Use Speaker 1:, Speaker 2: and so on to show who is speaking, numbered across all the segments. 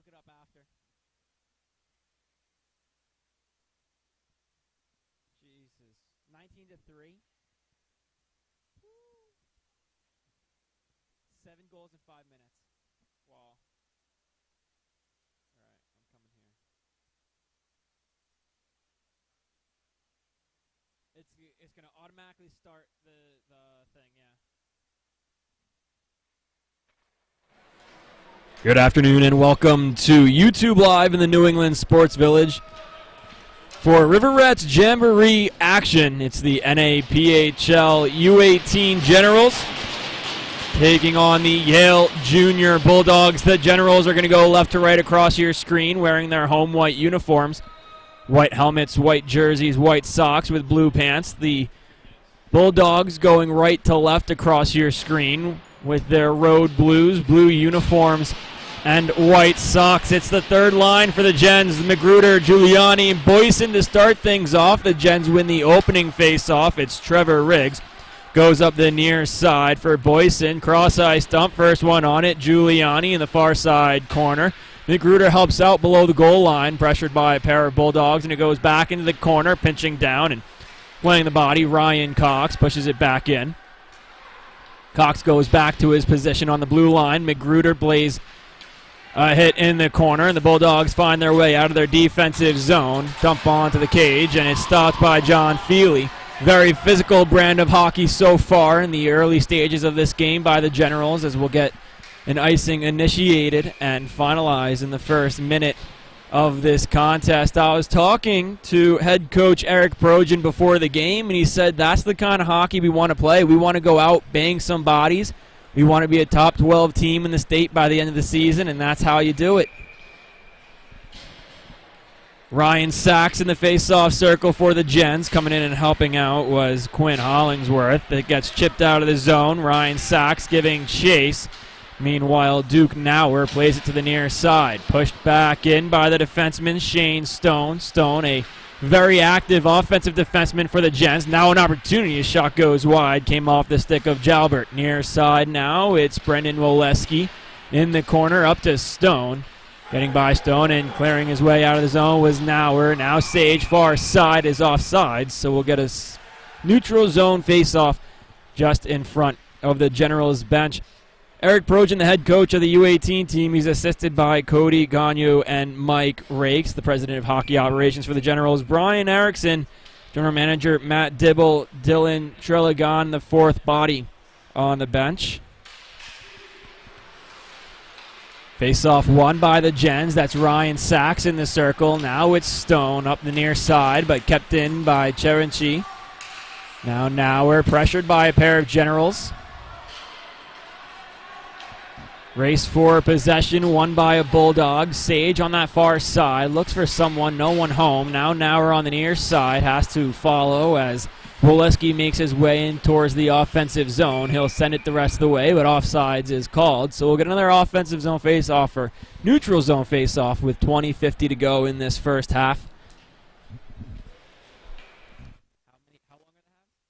Speaker 1: it up after. Jesus. 19-3. 7 goals in 5 minutes. Wow. All right, I'm coming here. It's going to automatically start the thing, yeah.
Speaker 2: Good afternoon and welcome to YouTube Live in the New England Sports Village for River Rats Jamboree action. It's the NAPHL U18 Generals taking on the Yale Junior Bulldogs. The Generals are going to go left to right across your screen wearing their home white uniforms. White helmets, white jerseys, white socks with blue pants. The Bulldogs going right to left across your screen with their road blues, blue uniforms, and white socks. It's the third line for the Gens. Magruder, Giuliani, and Boyson to start things off. The Gens win the opening face-off. It's Trevor Riggs. Goes up the near side for Boyson. Cross-eye stump, first one on it. Giuliani in the far side corner. Magruder helps out below the goal line, pressured by a pair of Bulldogs, and it goes back into the corner, pinching down and playing the body. Ryan Cox pushes it back in. Cox goes back to his position on the blue line. Magruder plays a hit in the corner, and the Bulldogs find their way out of their defensive zone, dump onto the cage, and it's stopped by John Feely. Very physical brand of hockey so far in the early stages of this game by the Generals, as we'll get an icing initiated and finalized in the first minute of this contest. I was talking to head coach Eric Projan before the game, and he said that's the kind of hockey we want to play. We want to go out, bang some bodies. We want to be a top 12 team in the state by the end of the season, and that's how you do it. Ryan Sachs in the face-off circle for the Gens. Coming in and helping out was Quinn Hollingsworth. That gets chipped out of the zone. Ryan Sachs giving chase. Meanwhile, Duke Nauer plays it to the near side. Pushed back in by the defenseman, Shane Stone. Stone, a very active offensive defenseman for the Gens. Now an opportunity. A shot goes wide. Came off the stick of Jalbert. Near side now, it's Brendan Woleski in the corner up to Stone. Getting by Stone and clearing his way out of the zone was Nauer. Now Sage, far side, is offside, so we'll get a neutral zone face-off just in front of the Generals bench. Eric Projan, the head coach of the U18 team. He's assisted by Cody Gagnon and Mike Rakes, the president of hockey operations for the Generals. Brian Erickson, general manager Matt Dibble, Dylan Trelegan, the fourth body on the bench. Face-off won by the Gens. That's Ryan Sachs in the circle. Now it's Stone up the near side, but kept in by Cherenchi. Now we're pressured by a pair of Generals. Race for possession, won by a Bulldog. Sage on that far side, looks for someone, no one home. Now we're on the near side, has to follow as Woleski makes his way in towards the offensive zone. He'll send it the rest of the way, but offsides is called. So we'll get another offensive zone face-off or neutral zone face-off with 20:50 to go in this first half.
Speaker 1: How long are the halves?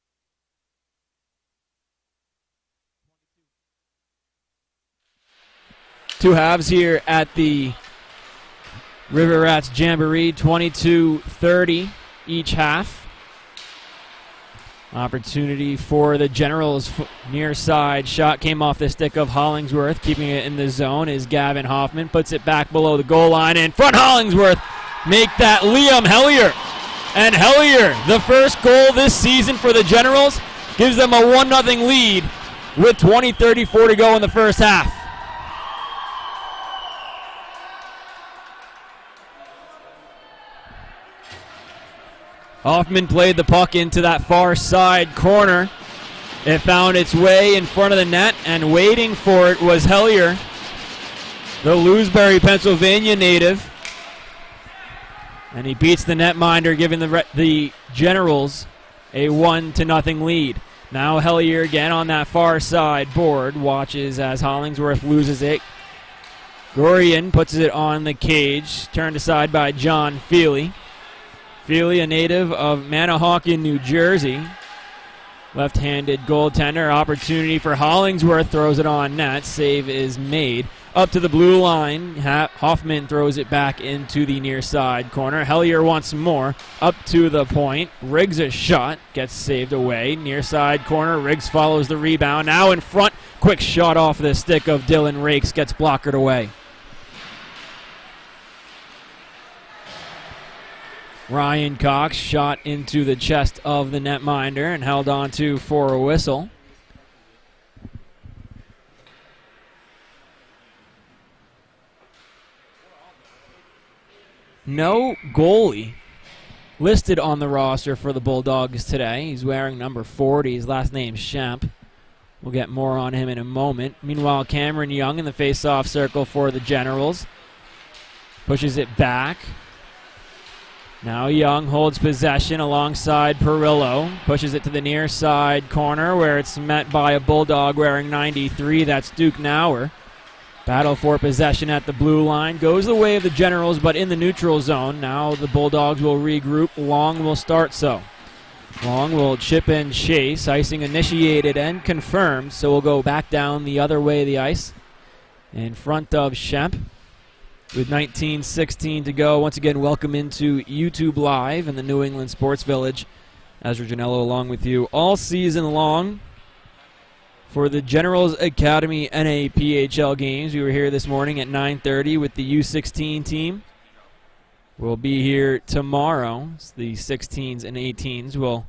Speaker 2: 22. Two halves here at the River Rats Jamboree, 22-30 each half. Opportunity for the Generals near side. Shot came off the stick of Hollingsworth. Keeping it in the zone is Gavin Hoffman. Puts it back below the goal line. In front, Hollingsworth. Make that Liam Hellier. And Hellier, the first goal this season for the Generals, gives them a 1-0 lead with 20:34 to go in the first half. Hoffman played the puck into that far side corner. It found its way in front of the net, and waiting for it was Hellier, the Louisbury, Pennsylvania native. And he beats the netminder, giving the Generals a 1-0 lead. Now Hellier again on that far side board. Watches as Hollingsworth loses it. Gorian puts it on the cage. Turned aside by John Feely. Feely, a native of Manahawkin, New Jersey. Left-handed goaltender. Opportunity for Hollingsworth. Throws it on net. Save is made. up to the blue line. Hoffman throws it back into the near side corner. Hellier once more up to the point. Riggs a shot, gets saved away. Near side corner, Riggs follows the rebound. Now in front, quick shot off the stick of Dylan Rakes, gets blockered away. Ryan Cox shot into the chest of the netminder and held on to for a whistle. No goalie listed on the roster for the Bulldogs today. He's wearing number 40. His last name's Schemp. We'll get more on him in a moment. Meanwhile, Cameron Young in the face-off circle for the Generals. Pushes it back. Now Young holds possession alongside Perillo. Pushes it to the near side corner where it's met by a Bulldog wearing 93. That's Duke Nauer. Battle for possession at the blue line. Goes the way of the Generals, but in the neutral zone. Now the Bulldogs will regroup. Long will start so. Long will chip and chase. Icing initiated and confirmed, so we'll go back down the other way of the ice in front of Schemp. With 19:16 to go, once again, welcome into YouTube Live in the New England Sports Village. Ezra Janello along with you all season long for the Generals Academy NAPHL games. We were here this morning at 9:30 with the U16 team. We'll be here tomorrow. The 16s and 18s will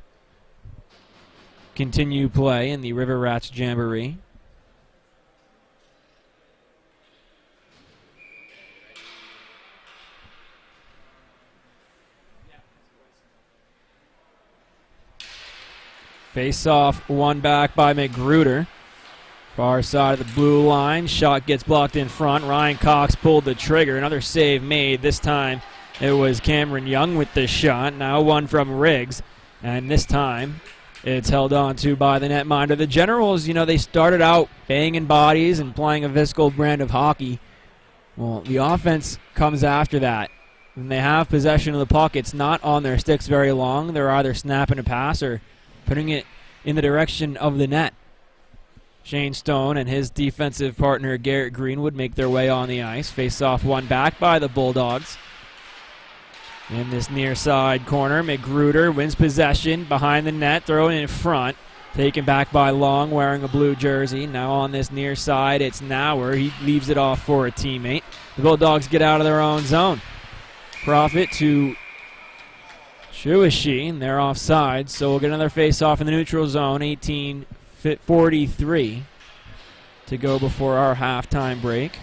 Speaker 2: continue play in the River Rats Jamboree. Face-off won back by McGruder. Far side of the blue line. Shot gets blocked in front. Ryan Cox pulled the trigger. Another save made. This time it was Cameron Young with the shot. Now one from Riggs. And this time it's held on to by the netminder. The Generals, they started out banging bodies and playing a physical brand of hockey. Well, the offense comes after that. When they have possession of the puck, it's not on their sticks very long. They're either snapping a pass or putting it in the direction of the net. Shane Stone and his defensive partner Garrett Greenwood make their way on the ice. Face-off won back by the Bulldogs. In this near side corner, McGruder wins possession behind the net, thrown in front. Taken back by Long wearing a blue jersey. Now on this near side, it's Nauer. He leaves it off for a teammate. The Bulldogs get out of their own zone. Profit to Shuishi, and they're offside, so we'll get another face-off in the neutral zone. 18:43 to go before our halftime break.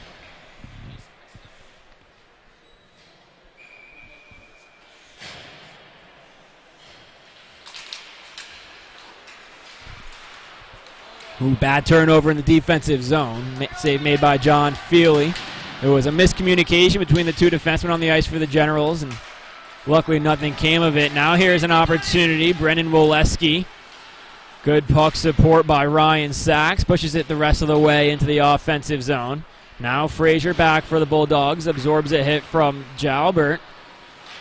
Speaker 2: Bad turnover in the defensive zone. Save made by John Feely. There was a miscommunication between the two defensemen on the ice for the Generals, and luckily nothing came of it. Now here's an opportunity. Brendan Woleski. Good puck support by Ryan Sachs. Pushes it the rest of the way into the offensive zone. Now Frazier back for the Bulldogs. Absorbs a hit from Jalbert.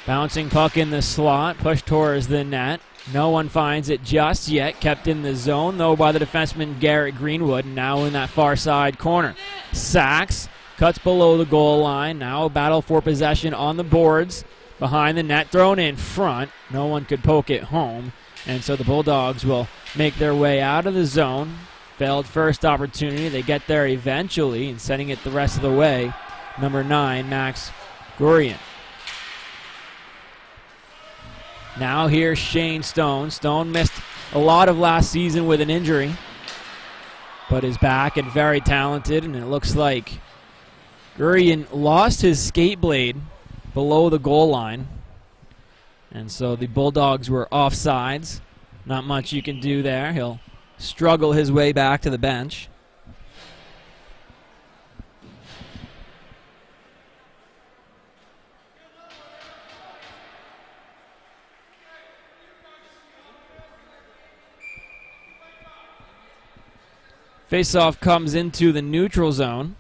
Speaker 2: Bouncing puck in the slot. Pushed towards the net. No one finds it just yet. Kept in the zone, though, by the defenseman Garrett Greenwood. Now in that far side corner. Sachs cuts below the goal line. Now a battle for possession on the boards. Behind the net, thrown in front. No one could poke it home. And so the Bulldogs will make their way out of the zone. Failed first opportunity. They get there eventually, and sending it the rest of the way, number 9, Max Gurian. Now here's Shane Stone. Stone missed a lot of last season with an injury, but is back and very talented, and it looks like Gurian lost his skate blade below the goal line, and so the Bulldogs were offsides. Not much you can do there. He'll struggle his way back to the bench. Faceoff comes into the neutral zone.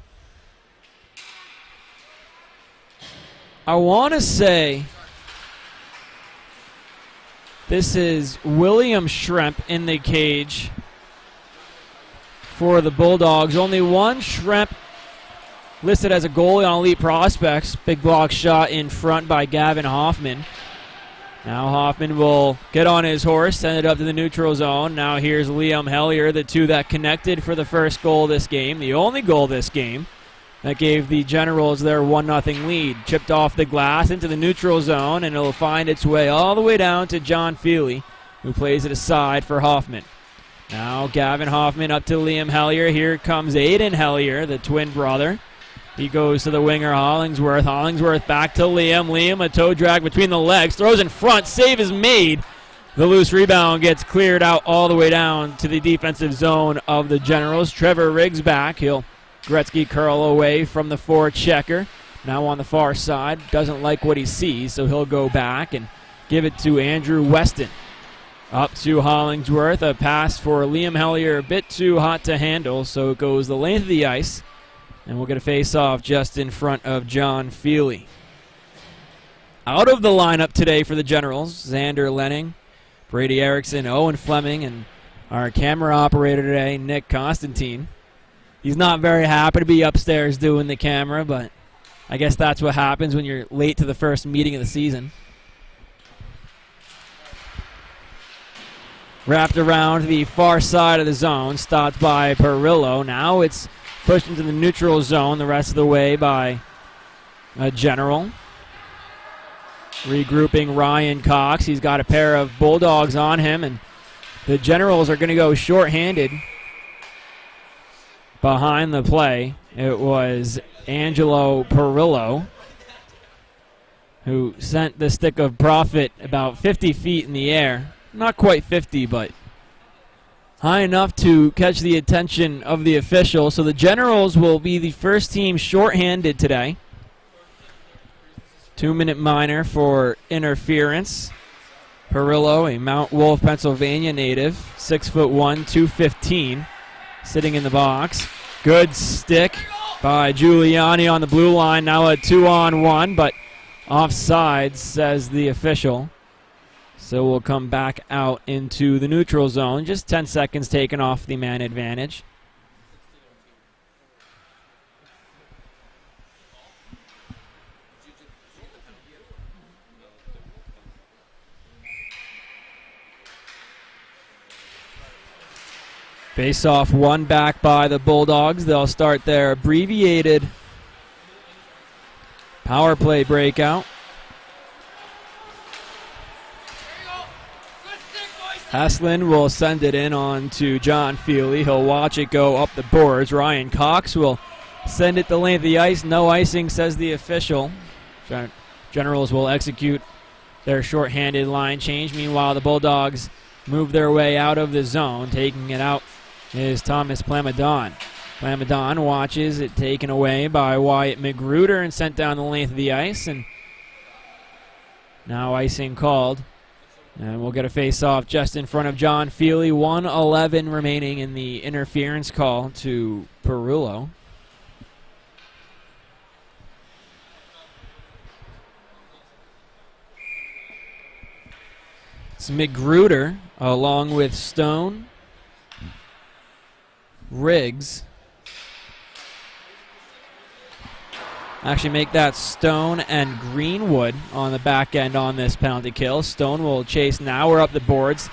Speaker 2: I want to say this is William Schremp in the cage for the Bulldogs. Only one Schremp listed as a goalie on Elite Prospects. Big block shot in front by Gavin Hoffman. Now Hoffman will get on his horse, send it up to the neutral zone. Now here's Liam Hellier, the two that connected for the first goal this game, the only goal this game, that gave the Generals their 1-0 lead. Chipped off the glass into the neutral zone, and it'll find its way all the way down to John Feely, who plays it aside for Hoffman. Now Gavin Hoffman up to Liam Hellier. Here comes Aiden Hellier, the twin brother. He goes to the winger, Hollingsworth. Hollingsworth back to Liam. Liam, a toe drag between the legs. Throws in front. Save is made. The loose rebound gets cleared out all the way down to the defensive zone of the Generals. Trevor Riggs back. He'll Gretzky curl away from the forechecker. Now on the far side. Doesn't like what he sees, so he'll go back and give it to Andrew Weston. Up to Hollingsworth. A pass for Liam Hellier. A bit too hot to handle, so it goes the length of the ice. And we'll get a face-off just in front of John Feely. Out of the lineup today for the Generals, Xander Lenning, Brady Erickson, Owen Fleming, and our camera operator today, Nick Constantine. He's not very happy to be upstairs doing the camera, but I guess that's what happens when you're late to the first meeting of the season. Wrapped around the far side of the zone, stopped by Perillo. Now it's pushed into the neutral zone the rest of the way by a General. Regrouping Ryan Cox. He's got a pair of Bulldogs on him, and the Generals are going to go shorthanded behind the play. It was Angelo Perillo who sent the stick of profit about 50 feet in the air. Not quite 50, but high enough to catch the attention of the official. So the Generals will be the first team shorthanded today. 2-minute minor for interference. Perillo, a Mount Wolf, Pennsylvania native, 6'1", 215, sitting in the box. Good stick by Giuliani on the blue line. Now a 2-on-1, but offside, says the official. So we'll come back out into the neutral zone. Just 10 seconds taken off the man advantage. Face-off won back by the Bulldogs. They'll start their abbreviated power play breakout. Haslin will send it in on to John Feely. He'll watch it go up the boards. Ryan Cox will send it the length of the ice. No icing, says the official. Generals will execute their shorthanded line change. Meanwhile, the Bulldogs move their way out of the zone. Taking it out is Thomas Plamadon. Plamadon watches it taken away by Wyatt Magruder and sent down the length of the ice. And now icing called. And we'll get a face-off just in front of John Feely. 1:11 remaining in the interference call to Perillo. It's Magruder along with Stone, Riggs. Actually make that Stone and Greenwood on the back end on this penalty kill. Stone will chase now. We're up the boards,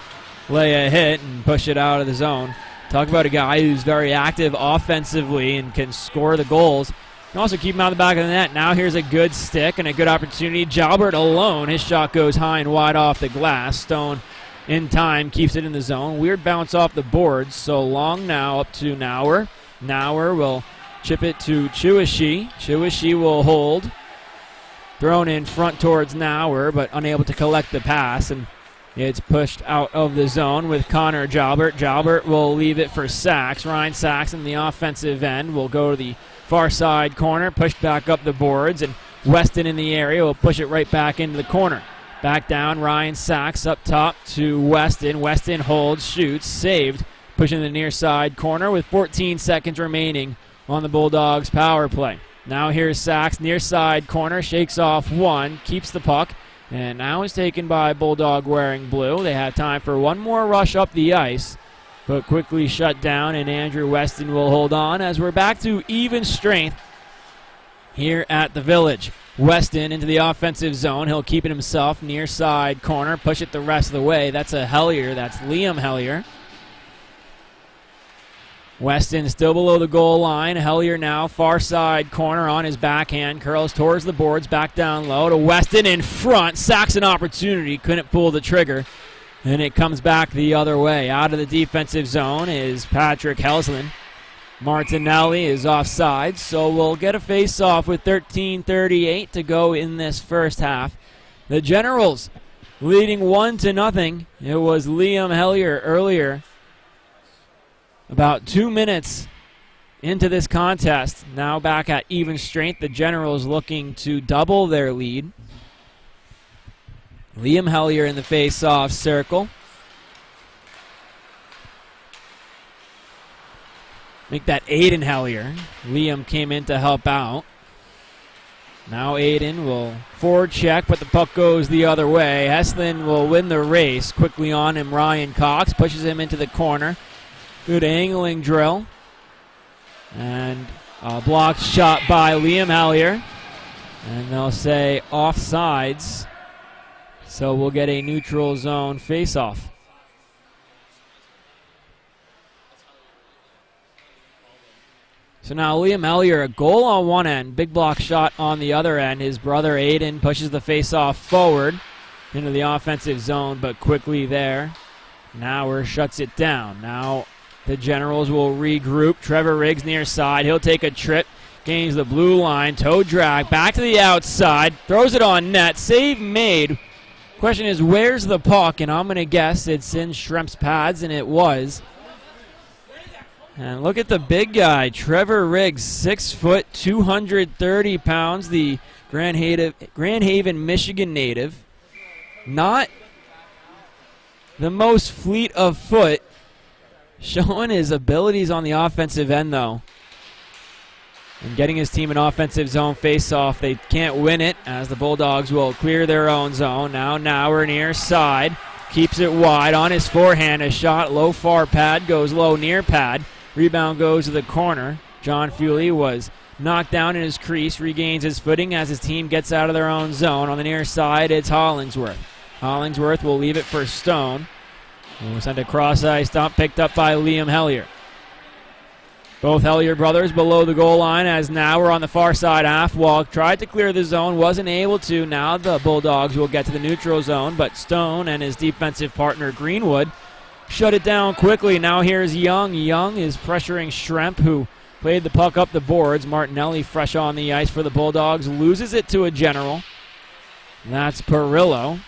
Speaker 2: lay a hit, and push it out of the zone. Talk about a guy who's very active offensively and can score the goals. Can also keep him out of the back of the net. Now here's a good stick and a good opportunity. Jalbert alone. His shot goes high and wide off the glass. Stone in time keeps it in the zone. Weird bounce off the boards. So long now up to Nauer. Nauer will chip it to Chuishi. Chuishi will hold. Thrown in front towards Nauer, but unable to collect the pass. And it's pushed out of the zone with Connor Jalbert. Jalbert will leave it for Sachs. Ryan Sachs in the offensive end will go to the far side corner, pushed back up the boards, and Weston in the area will push it right back into the corner. Back down, Ryan Sachs up top to Weston. Weston holds, shoots, saved, pushing the near side corner with 14 seconds remaining on the Bulldogs power play. Now here's Sachs, near side corner, shakes off one, keeps the puck, and now is taken by Bulldog wearing blue. They have time for one more rush up the ice, but quickly shut down, and Andrew Weston will hold on as we're back to even strength here at the Village. Weston into the offensive zone. He'll keep it himself, near side corner, push it the rest of the way. That's a Hellier. That's Liam Hellier. Weston still below the goal line. Hellier now far side corner on his backhand. Curls towards the boards, back down low to Weston in front. Sacks an opportunity, couldn't pull the trigger. And it comes back the other way. Out of the defensive zone is Patrick Helsland. Martinelli is offside, so we'll get a face-off with 13:38 to go in this first half. The Generals leading 1-0. It was Liam Hellier earlier. About 2 minutes into this contest. Now back at even strength. The Generals looking to double their lead. Liam Hellier in the face-off circle. Make that Aiden Hellier. Liam came in to help out. Now Aiden will forward check, but the puck goes the other way. Heslin will win the race. Quickly on him, Ryan Cox pushes him into the corner. Good angling drill. And a blocked shot by Liam Hellier. And they'll say offsides. So we'll get a neutral zone face-off. So now Liam Hellier, a goal on one end, big block shot on the other end. His brother Aiden pushes the face-off forward into the offensive zone, but quickly there. Nauer shuts it down. Now the Generals will regroup. Trevor Riggs near side. He'll take a trip, gains the blue line, toe drag, back to the outside, throws it on net. Save made. Question is, where's the puck? And I'm going to guess it's in Schremp's pads, and it was. And look at the big guy, Trevor Riggs, 6 foot, 230 pounds, the Grand Haven, Michigan native. Not the most fleet of foot, showing his abilities on the offensive end, though. And getting his team an offensive zone face-off. They can't win it, as the Bulldogs will clear their own zone. Now we're near side. Keeps it wide on his forehand. A shot, low far pad, goes low near pad. Rebound goes to the corner. John Fuley was knocked down in his crease, regains his footing as his team gets out of their own zone. On the near side, it's Hollingsworth. Hollingsworth will leave it for Stone. We'll send a cross-ice dump picked up by Liam Hellier. Both Hellier brothers below the goal line as now we're on the far side half wall. Tried to clear the zone, wasn't able to. Now the Bulldogs will get to the neutral zone, but Stone and his defensive partner Greenwood shut it down quickly. Now here's Young. Young is pressuring Schremp, who played the puck up the boards. Martinelli fresh on the ice for the Bulldogs. Loses it to a General. That's Perillo.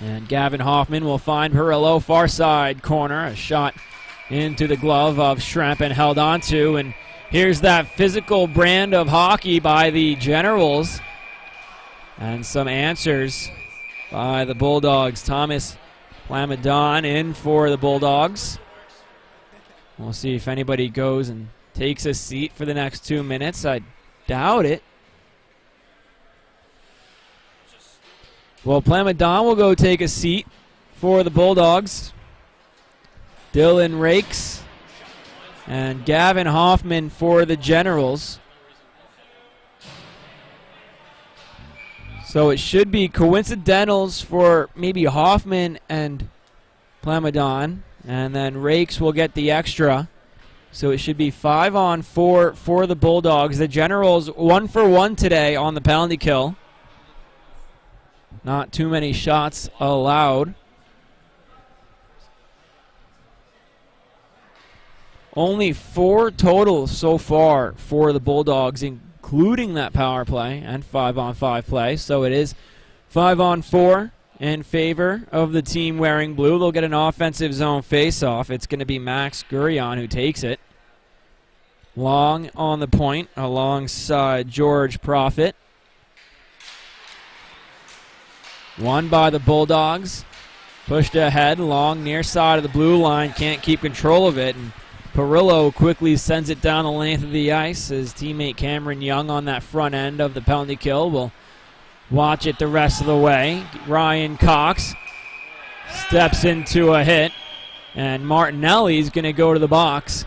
Speaker 2: And Gavin Hoffman will find Perillo far side corner. A shot into the glove of Schremp and held onto. And here's that physical brand of hockey by the Generals. And some answers by the Bulldogs. Thomas Lamadon in for the Bulldogs. We'll see if anybody goes and takes a seat for the next 2 minutes. I doubt it. Well, Plamadon will go take a seat for the Bulldogs. Dylan Rakes and Gavin Hoffman for the Generals. So it should be coincidentals for maybe Hoffman and Plamadon, and then Rakes will get the extra. So it should be 5-on-4 for the Bulldogs. The Generals 1 for 1 today on the penalty kill. Not too many shots allowed. Only 4 total so far for the Bulldogs, including that power play and 5-on-5 play. So it is 5-on-4 in favor of the team wearing blue. They'll get an offensive zone face-off. It's going to be Max Gurion who takes it. Long on the point alongside George Profit. Won by the Bulldogs. Pushed ahead, long near side of the blue line. Can't keep control of it. And Perillo quickly sends it down the length of the ice. His teammate Cameron Young on that front end of the penalty kill will watch it the rest of the way. Ryan Cox steps into a hit. And Martinelli's going to go to the box.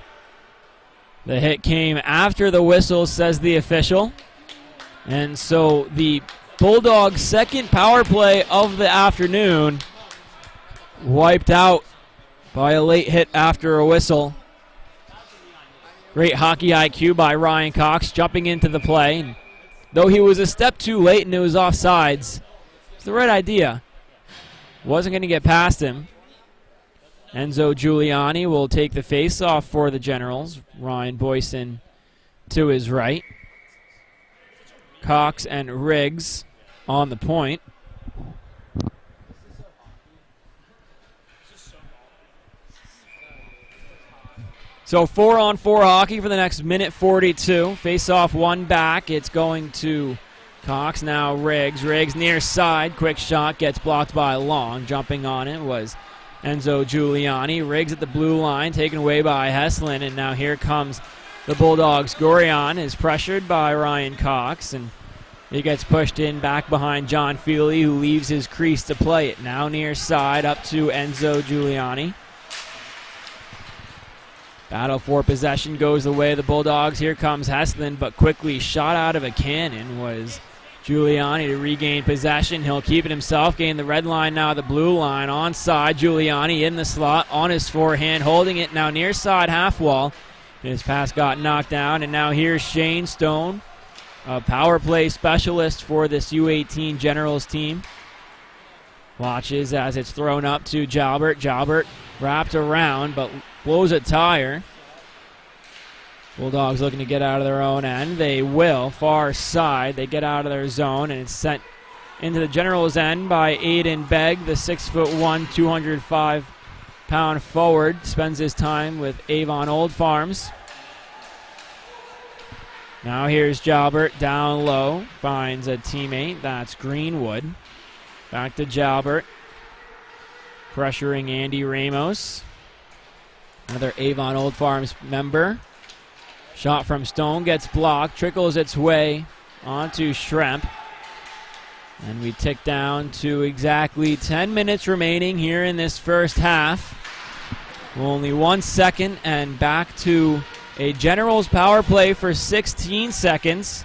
Speaker 2: The hit came after the whistle, says the official. And so the Bulldogs' second power play of the afternoon wiped out by a late hit after a whistle. Great hockey IQ by Ryan Cox, jumping into the play. And though he was a step too late and it was offsides, it's the right idea. Wasn't going to get past him. Enzo Giuliani will take the face-off for the Generals. Ryan Boyson to his right. Cox and Riggs on the point. So 4-on-4 hockey for the next minute 42. Face-off one back. It's going to Cox. Now Riggs. Riggs near side. Quick shot gets blocked by Long. Jumping on it was Enzo Giuliani. Riggs at the blue line, taken away by Heslin. And now here comes the Bulldogs. Gorion is pressured by Ryan Cox. And he gets pushed in back behind John Feely, who leaves his crease to play it. Now near side up to Enzo Giuliani. Battle for possession goes the way of the Bulldogs. Here comes Heslin, but quickly shot out of a cannon was Giuliani to regain possession. He'll keep it himself, gain the red line now, the blue line. Onside, Giuliani in the slot, on his forehand, holding it now near side half wall. His pass got knocked down, and now here's Shane Stone, a power play specialist for this U18 Generals team. Watches as it's thrown up to Jalbert. Jalbert wrapped around, but blows a tire. Bulldogs looking to get out of their own end. They will. Far side. They get out of their zone, and it's sent into the Generals' end by Aiden Begg, the 6'1", 205-pound forward. Spends his time with Avon Old Farms. Now here's Jalbert down low. Finds a teammate. That's Greenwood. Back to Jalbert. Pressuring Andy Ramos. Another Avon Old Farms member. Shot from Stone gets blocked. Trickles its way onto Schremp. And we tick down to exactly 10 minutes remaining here in this first half. Only 1 second and back to a Generals power play for 16 seconds.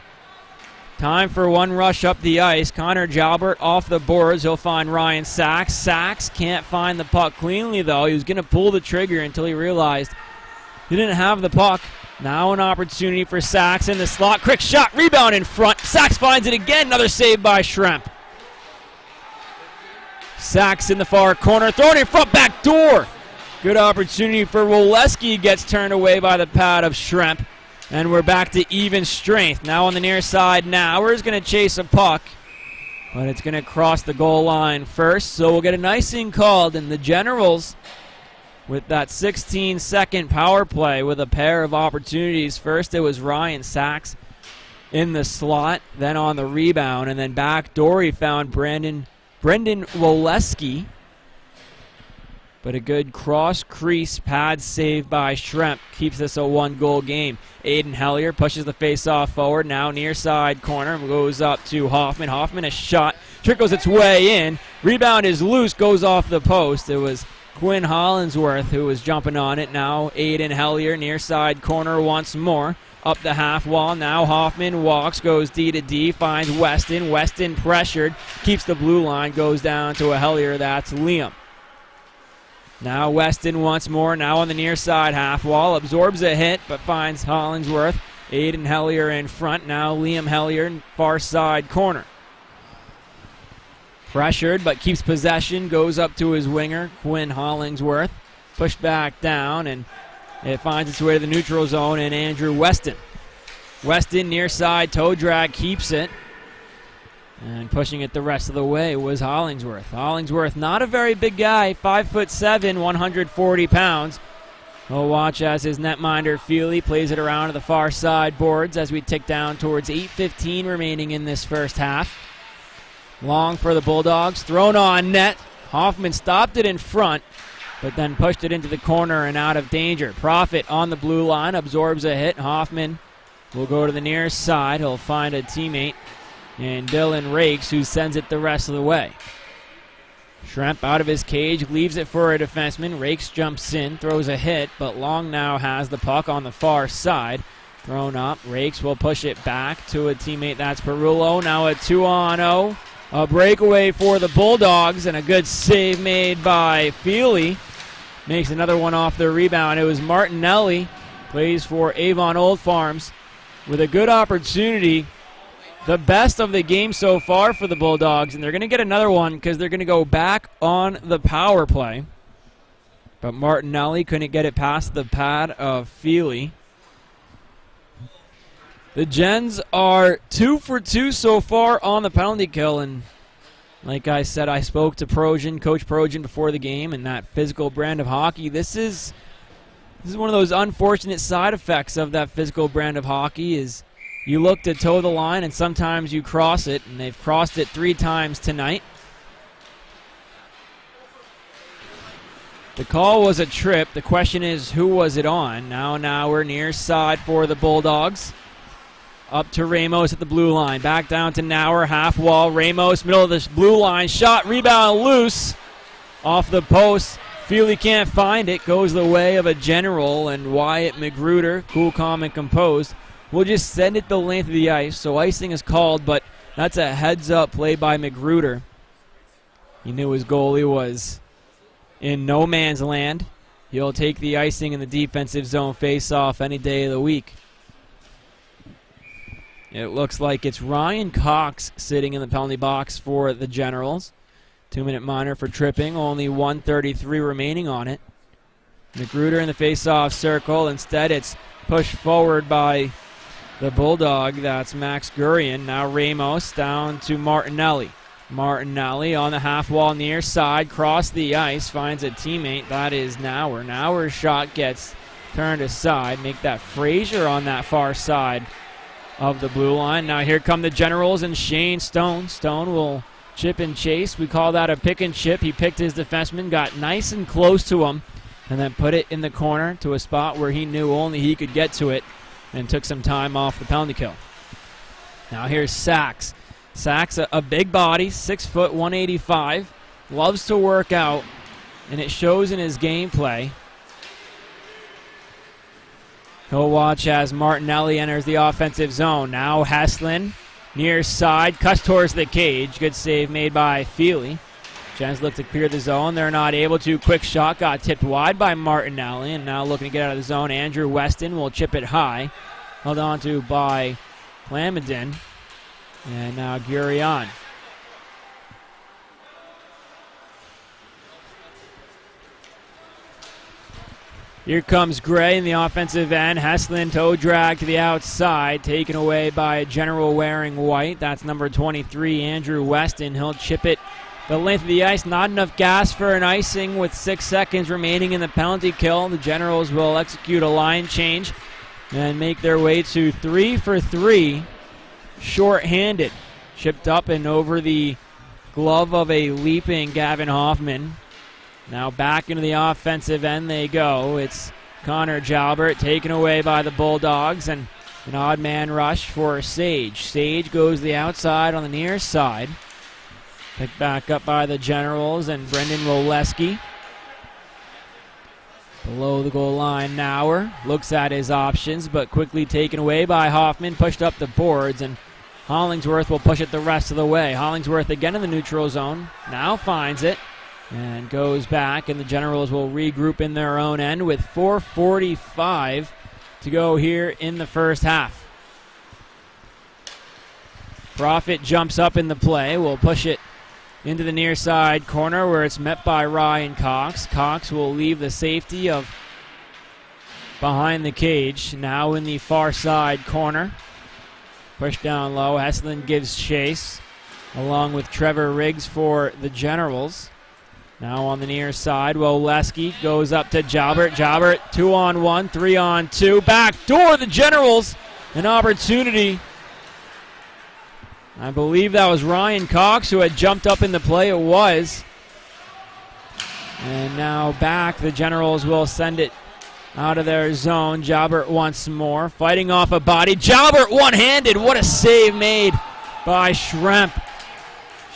Speaker 2: Time for one rush up the ice. Connor Jalbert off the boards. He'll find Ryan Sachs. Sachs can't find the puck cleanly, though. He was going to pull the trigger until he realized he didn't have the puck. Now an opportunity for Sachs in the slot. Quick shot, rebound in front. Sachs finds it again. Another save by Schremp. Sachs in the far corner. Thrown in front, back door. Good opportunity for Woleski. Gets turned away by the pad of Schremp. And we're back to even strength. Now on the near side, Nauer's going to chase a puck. But it's going to cross the goal line first. So we'll get an icing called. And the Generals, with that 16-second power play with a pair of opportunities. First it was Ryan Sachs in the slot. Then on the rebound. And then back door he found Brendan Woleski. But a good cross-crease pad save by Schremp keeps this a one-goal game. Aiden Hellier pushes the face-off forward. Now near side corner. Goes up to Hoffman. Hoffman, a shot. Trickles its way in. Rebound is loose. Goes off the post. It was Quinn Hollingsworth who was jumping on it. Now Aiden Hellier near side corner once more. Up the half wall. Now Hoffman walks. Goes D to D. Finds Weston. Weston pressured. Keeps the blue line. Goes down to a Hellier. That's Liam. Now Weston once more, now on the near side half wall, absorbs a hit, but finds Hollingsworth. Aiden Hellier in front, now Liam Hellier, far side corner. Pressured, but keeps possession, goes up to his winger, Quinn Hollingsworth. Pushed back down, and it finds its way to the neutral zone, and Andrew Weston. Weston near side, toe drag, keeps it. And pushing it the rest of the way was Hollingsworth. Hollingsworth, not a very big guy, 5'7", 140 pounds. We'll watch as his netminder Feely plays it around to the far side boards as we tick down towards 8:15 remaining in this first half. Long for the Bulldogs, thrown on net. Hoffman stopped it in front, but then pushed it into the corner and out of danger. Profit on the blue line, absorbs a hit. Hoffman will go to the near side. He'll find a teammate. And Dylan Rakes, who sends it the rest of the way. Schremp out of his cage, leaves it for a defenseman. Rakes jumps in, throws a hit, but Long now has the puck on the far side. Thrown up. Rakes will push it back to a teammate. That's Perullo. Now a 2-on-0. A breakaway for the Bulldogs, and a good save made by Feely. Makes another one off the rebound. It was Martinelli. Plays for Avon Old Farms with a good opportunity. The best of the game so far for the Bulldogs, and they're going to get another one because they're going to go back on the power play. But Martinelli couldn't get it past the pad of Feely. The Gens are 2 for 2 so far on the penalty kill, and like I said, I spoke to Coach Projan before the game, and that physical brand of hockey, this is one of those unfortunate side effects of that physical brand of hockey is you look to toe the line and sometimes you cross it, and they've crossed it 3 times tonight. The call was a trip. The question is, who was it on? Now we're near side for the Bulldogs. Up to Ramos at the blue line. Back down to Nauer, half wall. Ramos, middle of the blue line. Shot, rebound, loose. Off the post. Feely can't find it. Goes the way of a general, and Wyatt Magruder, cool, calm, and composed, will just send it the length of the ice. So icing is called, but that's a heads-up play by Magruder. He knew his goalie was in no man's land. He'll take the icing in the defensive zone face-off any day of the week. It looks like it's Ryan Cox sitting in the penalty box for the Generals. 2-minute minor for tripping. Only 1:33 remaining on it. Magruder in the face-off circle. Instead, it's pushed forward by the Bulldog. That's Max Gurian. Now Ramos down to Martinelli. Martinelli on the half wall near side. Cross the ice. Finds a teammate. That is Nauer. Nauer's shot gets turned aside. Make that Frazier on that far side of the blue line. Now here come the Generals and Shane Stone. Stone will chip and chase. We call that a pick and chip. He picked his defenseman, got nice and close to him, and then put it in the corner to a spot where he knew only he could get to it, and took some time off the penalty kill. Now here's Sachs. Sachs, a big body, 6 foot, 185. Loves to work out, and it shows in his gameplay. He'll watch as Martinelli enters the offensive zone. Now Heslin, near side, cuts towards the cage. Good save made by Feely. Gens look to clear the zone. They're not able to. Quick shot got tipped wide by Martinelli, and now looking to get out of the zone. Andrew Weston will chip it high. Held on to by Clamidon. And now Gurion. Here comes Gray in the offensive end. Heslin toe drag to the outside, taken away by a general wearing white. That's number 23, Andrew Weston. He'll chip it the length of the ice. Not enough gas for an icing with 6 seconds remaining in the penalty kill. The Generals will execute a line change and make their way to 3 for 3, short-handed. Chipped up and over the glove of a leaping Gavin Hoffman. Now back into the offensive end they go. It's Connor Jalbert taken away by the Bulldogs, and an odd man rush for Sage. Sage goes the outside on the near side. Picked back up by the Generals and Brendan Roleski. Below the goal line, Nauer looks at his options, but quickly taken away by Hoffman. Pushed up the boards, and Hollingsworth will push it the rest of the way. Hollingsworth again in the neutral zone. Now finds it. And goes back, and the Generals will regroup in their own end with 4:45 to go here in the first half. Profit jumps up in the play. Will push it into the near side corner where it's met by Ryan Cox. Cox will leave the safety of behind the cage. Now in the far side corner. Push down low. Heslin gives chase along with Trevor Riggs for the Generals. Now on the near side, Woleski goes up to Jalbert. Jalbert, 2-on-1, 3-on-2. Back door, the Generals. An opportunity. I believe that was Ryan Cox who had jumped up in the play. It was. And now back, the Generals will send it out of their zone. Jalbert once more, fighting off a body. Jalbert one-handed. What a save made by Schremp.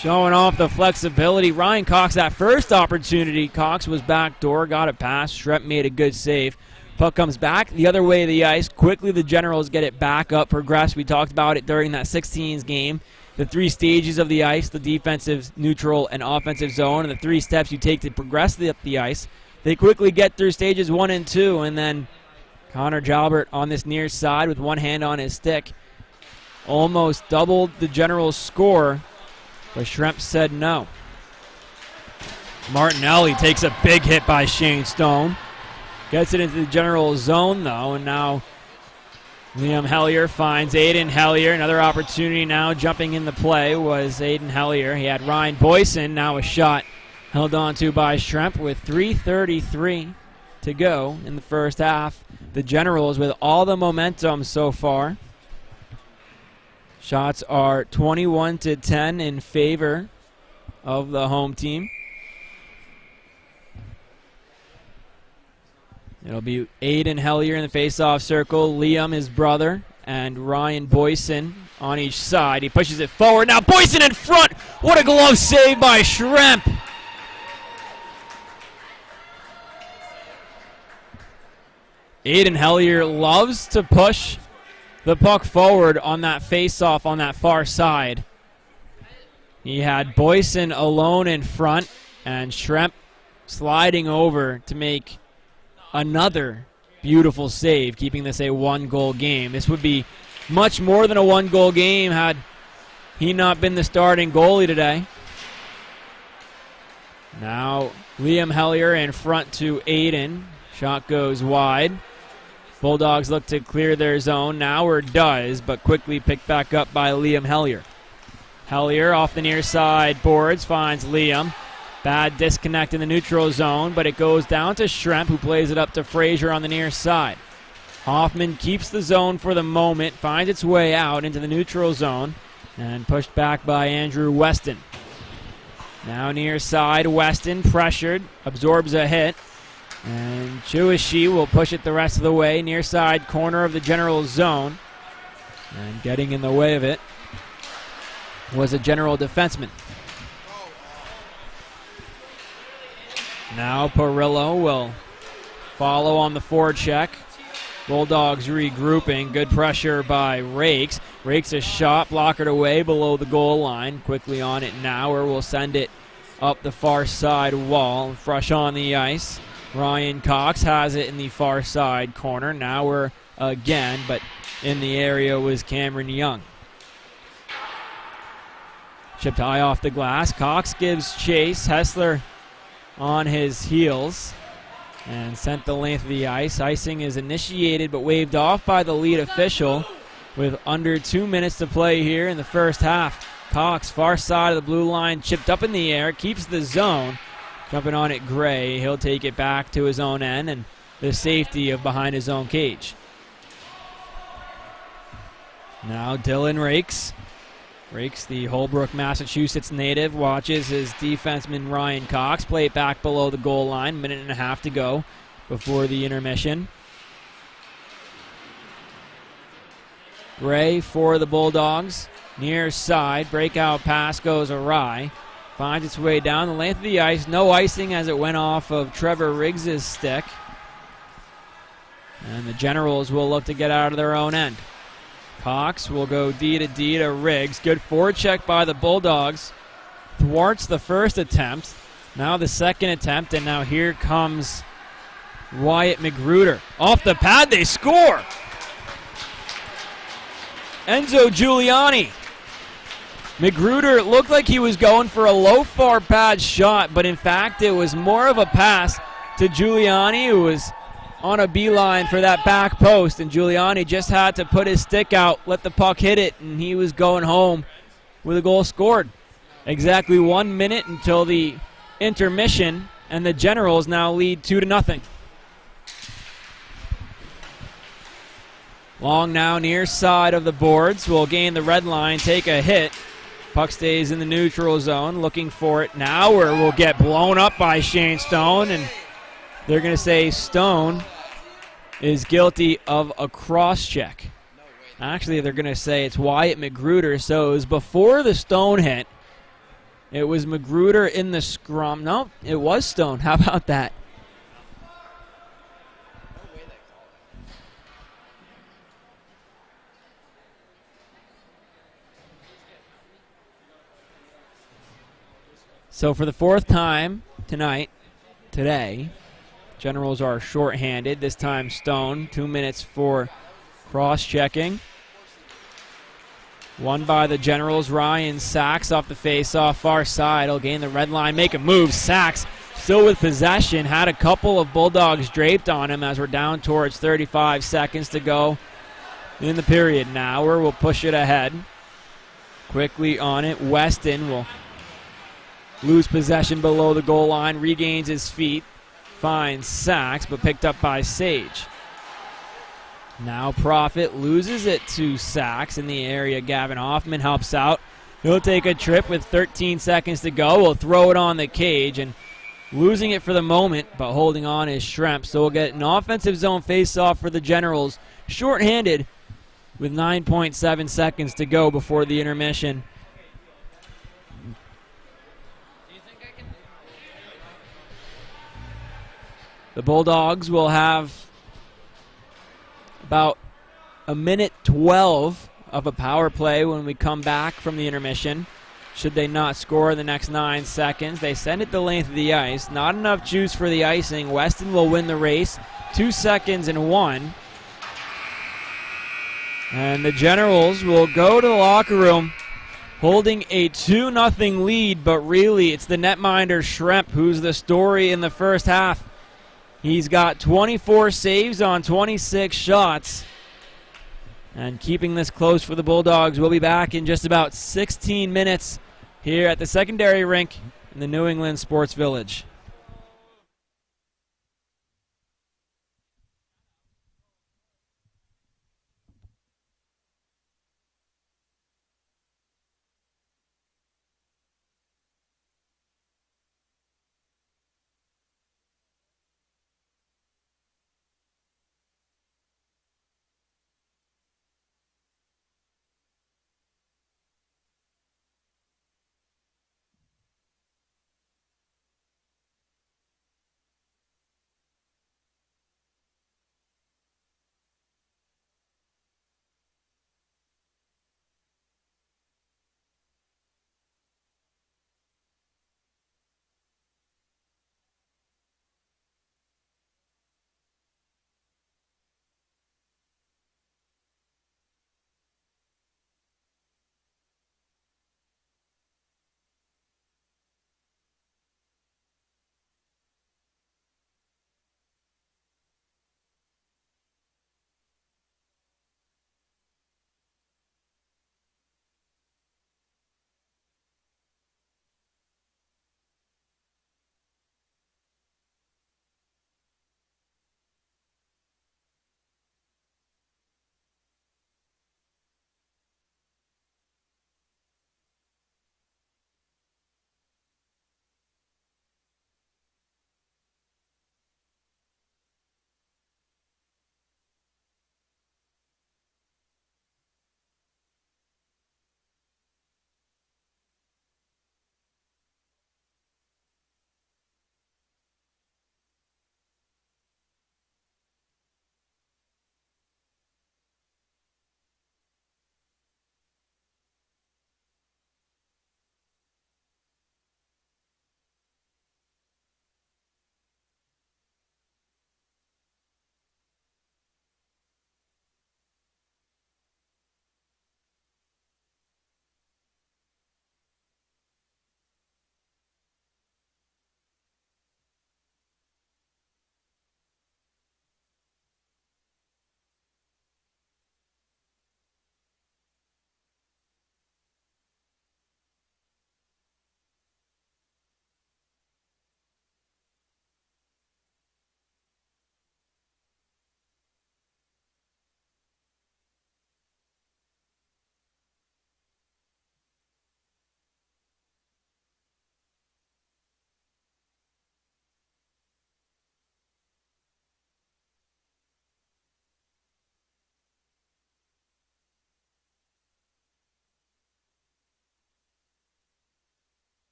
Speaker 2: showing off the flexibility. Ryan Cox, that first opportunity, Cox was backdoor, got it past. Schremp made a good save. Puck comes back the other way of the ice. Quickly the Generals get it back up, progress. We talked about it during that 16s game. The 3 stages of the ice, the defensive, neutral, and offensive zone, and the 3 steps you take to progress up the ice. They quickly get through stages 1 and 2, and then Connor Jalbert on this near side with one hand on his stick. Almost doubled the Generals' score, but Schremp said no. Martinelli takes a big hit by Shane Stone. Gets it into the Generals' zone, though, and now Liam Hellier finds Aiden Hellier. Another opportunity now jumping in the play was Aiden Hellier. He had Ryan Boyson. Now a shot held on to by Schremp with 3:33 to go in the first half. The Generals with all the momentum so far. Shots are 21-10 in favor of the home team. It'll be Aiden Hellier in the face-off circle, Liam, his brother, and Ryan Boyson on each side. He pushes it forward. Now Boyson in front. What a glove save by Schremp. Aiden Hellier loves to push the puck forward on that face-off on that far side. He had Boyson alone in front, and Schremp sliding over to make another beautiful save, keeping this a 1-goal game. This would be much more than a 1-goal game had he not been the starting goalie today. Now Liam Hellier in front to Aiden. Shot goes wide. Bulldogs look to clear their zone now, or does, but quickly picked back up by Liam Hellier. Hellier off the near side boards, finds Liam. Bad disconnect in the neutral zone, but it goes down to Schremp, who plays it up to Frazier on the near side. Hoffman keeps the zone for the moment, finds its way out into the neutral zone, and pushed back by Andrew Weston. Now near side, Weston pressured, absorbs a hit, and Chuishi will push it the rest of the way, near side corner of the General zone, and getting in the way of it was a General defenseman. Now Perillo will follow on the forecheck. Bulldogs regrouping. Good pressure by Rakes. Rakes a shot, blockered away below the goal line. Quickly on it now, or will send it up the far side wall. Fresh on the ice. Ryan Cox has it in the far side corner. Now we're again, but in the area was Cameron Young. Chipped high off the glass. Cox gives chase. Hessler on his heels and sent the length of the ice. Icing is initiated but waved off by the lead official with under 2 minutes to play here in the first half. Cox, far side of the blue line, chipped up in the air, keeps the zone. Jumping on it, Gray. He'll take it back to his own end and the safety of behind his own cage. Now Dylan Rakes. Rakes, the Holbrook, Massachusetts native, watches his defenseman Ryan Cox play it back below the goal line. Minute and a half to go before the intermission. Gray for the Bulldogs. Near side, breakout pass goes awry. Finds its way down the length of the ice. No icing as it went off of Trevor Riggs' stick. And the Generals will look to get out of their own end. Cox will go D to Riggs. Good forecheck by the Bulldogs. Thwarts the first attempt. Now the second attempt, and now here comes Wyatt Magruder. Off the pad, they score! Enzo Giuliani. Magruder looked like he was going for a low far pad shot, but in fact it was more of a pass to Giuliani, who was on a beeline for that back post, and Giuliani just had to put his stick out, let the puck hit it, and he was going home with a goal scored. Exactly 1 minute until the intermission, and the Generals now lead 2-0. Long now near side of the boards, will gain the red line, take a hit. Puck stays in the neutral zone, looking for it now, or will get blown up by Shane Stone, and they're going to say Stone is guilty of a cross-check. Actually, they're going to say it's Wyatt Magruder, so it was before the Stone hit. It was Magruder in the scrum. No, it was Stone. How about that? So for the fourth time today, Generals are shorthanded. This time Stone, 2 minutes for cross-checking. Won by the Generals. Ryan Sachs off the face-off far side. He'll gain the red line, make a move. Sachs still with possession. Had a couple of Bulldogs draped on him as we're down towards 35 seconds to go in the period. Now we'll push it ahead. Quickly on it. Weston will lose possession below the goal line. Regains his feet. Finds Sachs, but picked up by Sage. Now Profit loses it to Sachs in the area. Gavin Hoffman helps out. He'll take a trip with 13 seconds to go. We'll throw it on the cage, and losing it for the moment, but holding on is Schremp. So we'll get an offensive zone face-off for the Generals. Short-handed with 9.7 seconds to go before the intermission. The Bulldogs will have about a minute 12 of a power play when we come back from the intermission. Should they not score in the next 9 seconds, they send it the length of the ice. Not enough juice for the icing. Weston will win the race. 2 seconds and 1. And the Generals will go to the locker room holding a 2-0 lead, but really it's the netminder Schremp who's the story in the first half. He's got 24 saves on 26 shots. And keeping this close for the Bulldogs. We'll be back in just about 16 minutes here at the secondary rink in the New England Sports Village.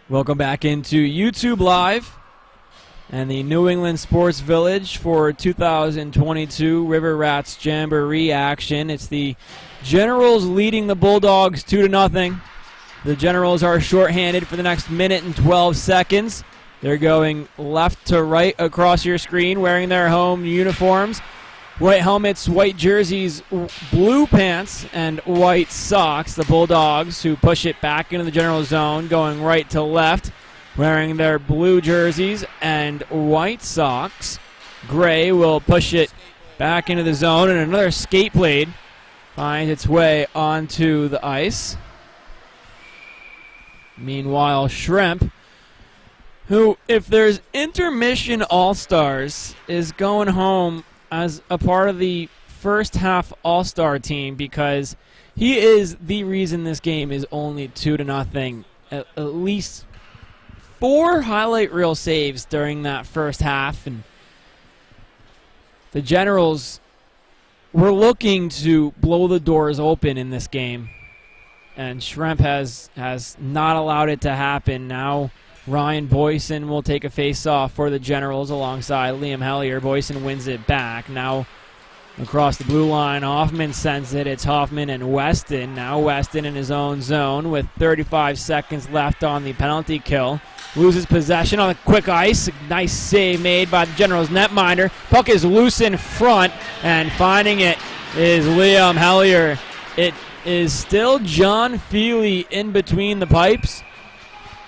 Speaker 2: Welcome back into YouTube Live and the New England Sports Village for 2022 River Rats Jamboree action. It's the Generals leading the Bulldogs 2-0. The Generals are shorthanded for the next minute and 12 seconds. They're going left to right across your screen, wearing their home uniforms. White helmets, white jerseys, blue pants, and white socks. The Bulldogs, who push it back into the general zone, going right to left, wearing their blue jerseys and white socks. Gray will push it back into the zone, and another skate blade finds its way onto the ice. Meanwhile, Shrimp, who, if there's intermission all-stars, is going home as a part of the first half all-star team because he is the reason this game is only 2-0. At least 4 highlight reel saves during that first half, and the Generals were looking to blow the doors open in this game, and Shrimp has not allowed it to happen. Now Ryan Boyson will take a face-off for the Generals alongside Liam Hellier. Boyson wins it back. Now across the blue line, Hoffman sends it. It's Hoffman and Weston. Now Weston in his own zone with 35 seconds left on the penalty kill. Loses possession on the quick ice. Nice save made by the Generals netminder. Puck is loose in front, and finding it is Liam Hellier. It is still John Feely in between the pipes,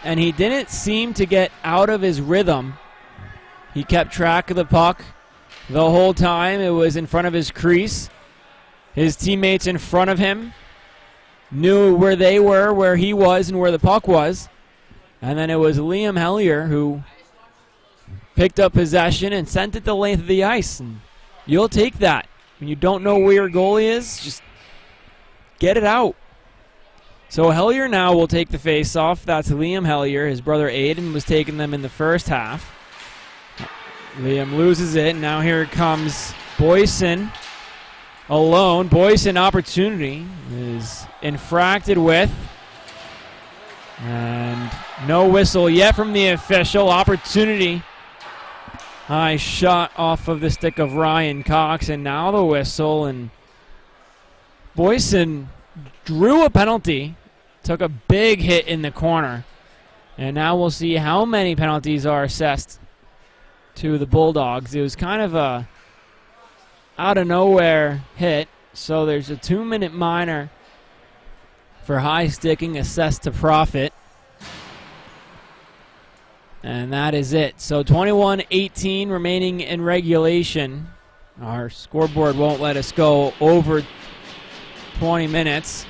Speaker 2: and he didn't seem to get out of his rhythm. He kept track of the puck the whole time. It was in front of his crease. His teammates in front of him knew where they were, where he was, and where the puck was. And then it was Liam Hellier who picked up possession and sent it the length of the ice. And you'll take that. When you don't know where your goalie is, just get it out. So Hellier now will take the face-off. That's Liam Hellier. His brother Aiden was taking them in the first half. Liam loses it. Now here comes Boyson alone. Boyson opportunity is infracted with. And no whistle yet from the official. Opportunity. High shot off of the stick of Ryan Cox. And now the whistle. And Boyson drew a penalty, took a big hit in the corner, and now we'll see how many penalties are assessed to the Bulldogs. It was kind of a out-of-nowhere hit, so there's a 2-minute minor for high sticking assessed to Profit, and that is it. So 21-18 remaining in regulation. Our scoreboard won't let us go over 20 minutes.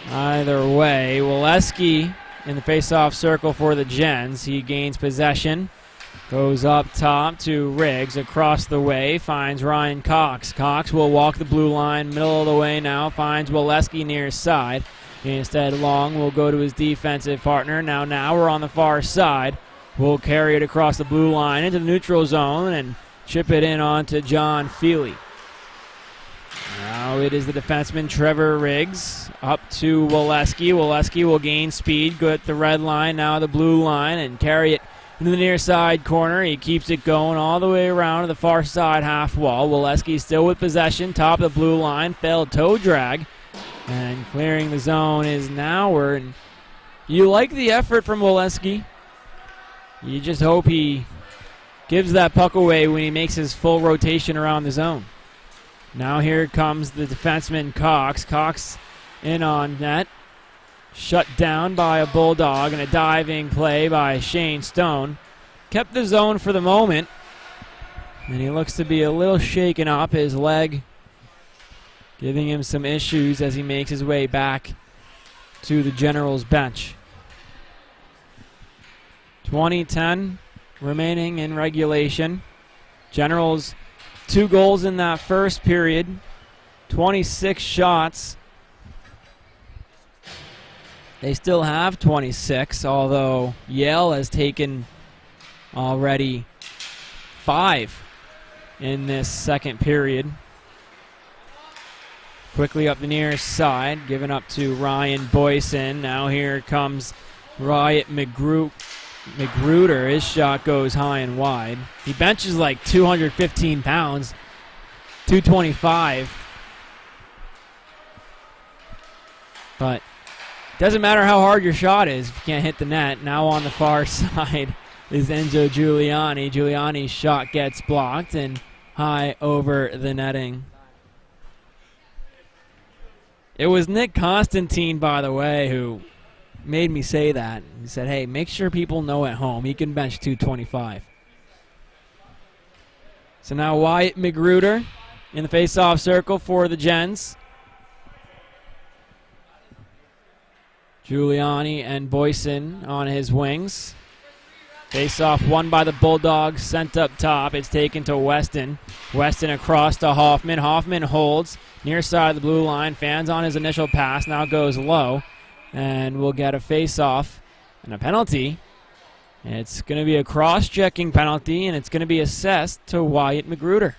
Speaker 2: Either way, Waleski in the face-off circle for the Gens. He gains possession, goes up top to Riggs, across the way, finds Ryan Cox. Cox will walk the blue line, middle of the way now, finds Waleski near his side. Instead, Long will go to his defensive partner. Now we're on the far side. We'll carry it across the blue line into the neutral zone and chip it in onto John Feely. Now it is the defenseman Trevor Riggs up to Waleski. Waleski will gain speed, go at the red line, now the blue line, and carry it into the near side corner. He keeps it going all the way around to the far side half wall. Waleski still with possession, top of the blue line, failed toe drag, and clearing the zone is Nauer. And you like the effort from Waleski. You just hope he gives that puck away when he makes his full rotation around the zone. Now here comes the defenseman Cox. Cox in on net. Shut down by a Bulldog, and a diving play by Shane Stone. Kept the zone for the moment, and he looks to be a little shaken up. His leg giving him some issues as he makes his way back to the Generals bench. 20-10 remaining in regulation. Generals 2 goals in that first period, 26 shots. They still have 26, although Yale has taken already 5 in this second period. Quickly up the near side, given up to Ryan Boyson. Now here comes Wyatt Magruder, his shot goes high and wide. He benches like 215 pounds, 225. But doesn't matter how hard your shot is if you can't hit the net. Now on the far side is Enzo Giuliani. Giuliani's shot gets blocked and high over the netting. It was Nick Constantine, by the way, who made me say that. He said, hey, make sure people know at home he can bench 225. So now Wyatt Magruder in the face-off circle for the Gens. Giuliani and Boyson on his wings. Face-off won by the Bulldogs, sent up top. It's taken to Weston. Weston across to Hoffman. Hoffman holds near side of the blue line. Fans on his initial pass. Now goes low. And we'll get a face-off and a penalty. It's going to be a cross-checking penalty, and it's going to be assessed to Wyatt Magruder.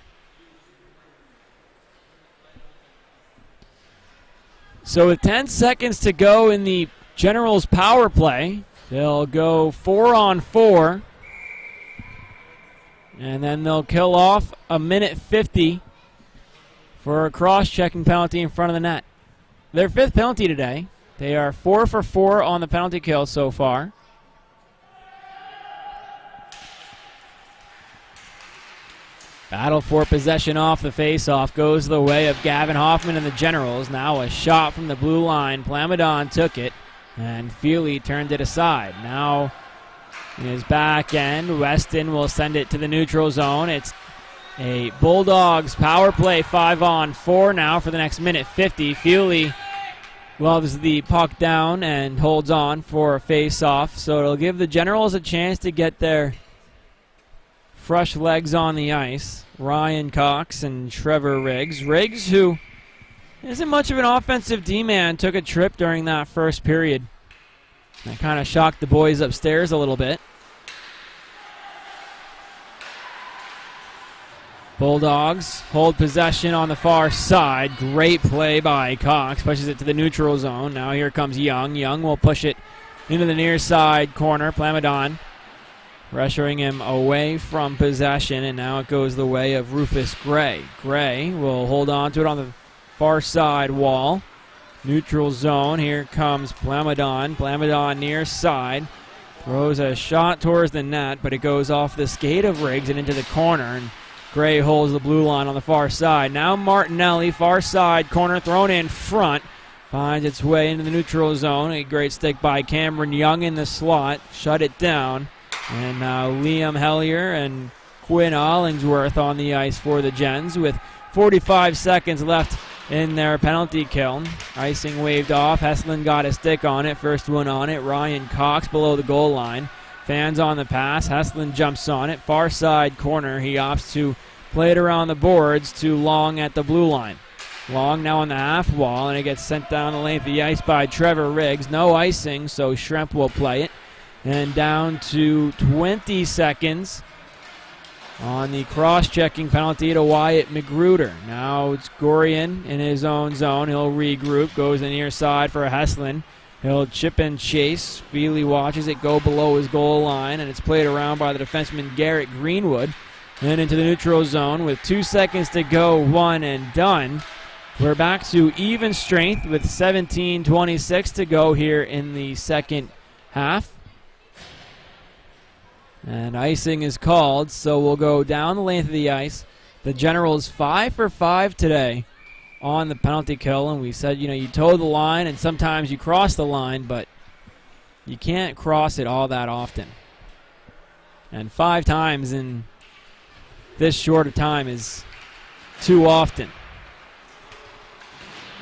Speaker 2: So with 10 seconds to go in the Generals' power play, they'll go 4-on-4, and then they'll kill off a minute 50 for a cross-checking penalty in front of the net. Their fifth penalty today. They are 4 for 4 on the penalty kill so far. Battle for possession off the face-off goes the way of Gavin Hoffman and the Generals. Now a shot from the blue line. Plamadon took it, and Feely turned it aside. Now in his back end, Weston will send it to the neutral zone. It's a Bulldogs power play 5-on-4 now for the next minute 50. Feely loves the puck down and holds on for a face-off, so it'll give the Generals a chance to get their fresh legs on the ice. Ryan Cox and Trevor Riggs. Riggs, who isn't much of an offensive D-man, took a trip during that first period. That kind of shocked the boys upstairs a little bit. Bulldogs hold possession on the far side. Great play by Cox. Pushes it to the neutral zone. Now here comes Young. Young will push it into the near side corner. Plamadon pressuring him away from possession, and now it goes the way of Rufus Gray. Gray will hold on to it on the far side wall. Neutral zone. Here comes Plamadon. Plamadon near side. Throws a shot towards the net, but it goes off the skate of Riggs and into the corner. And Gray holds the blue line on the far side. Now Martinelli, far side corner, thrown in front. Finds its way into the neutral zone. A great stick by Cameron Young in the slot. Shut it down. And now Liam Hellier and Quinn Hollingsworth on the ice for the Gens with 45 seconds left in their penalty kill. Icing waved off. Hesselin got a stick on it. First one on it. Ryan Cox below the goal line. Fans on the pass. Hesselin jumps on it. Far side corner. He opts to play it around the boards to Long at the blue line. Long now on the half wall, and it gets sent down the length of the ice by Trevor Riggs. No icing, so Schremp will play it. And down to 20 seconds on the cross-checking penalty to Wyatt Magruder. Now it's Gorian in his own zone. He'll regroup, goes the near side for Hesselin. He'll chip and chase. Feely watches it go below his goal line, and it's played around by the defenseman Garrett Greenwood. Then into the neutral zone with 2 seconds to go, one and done. We're back to even strength with 17:26 to go here in the second half. And icing is called, so we'll go down the length of the ice. The Generals 5 for 5 today on the penalty kill, and we said, you toe the line and sometimes you cross the line, but you can't cross it all that often. And 5 times in this short a time is too often.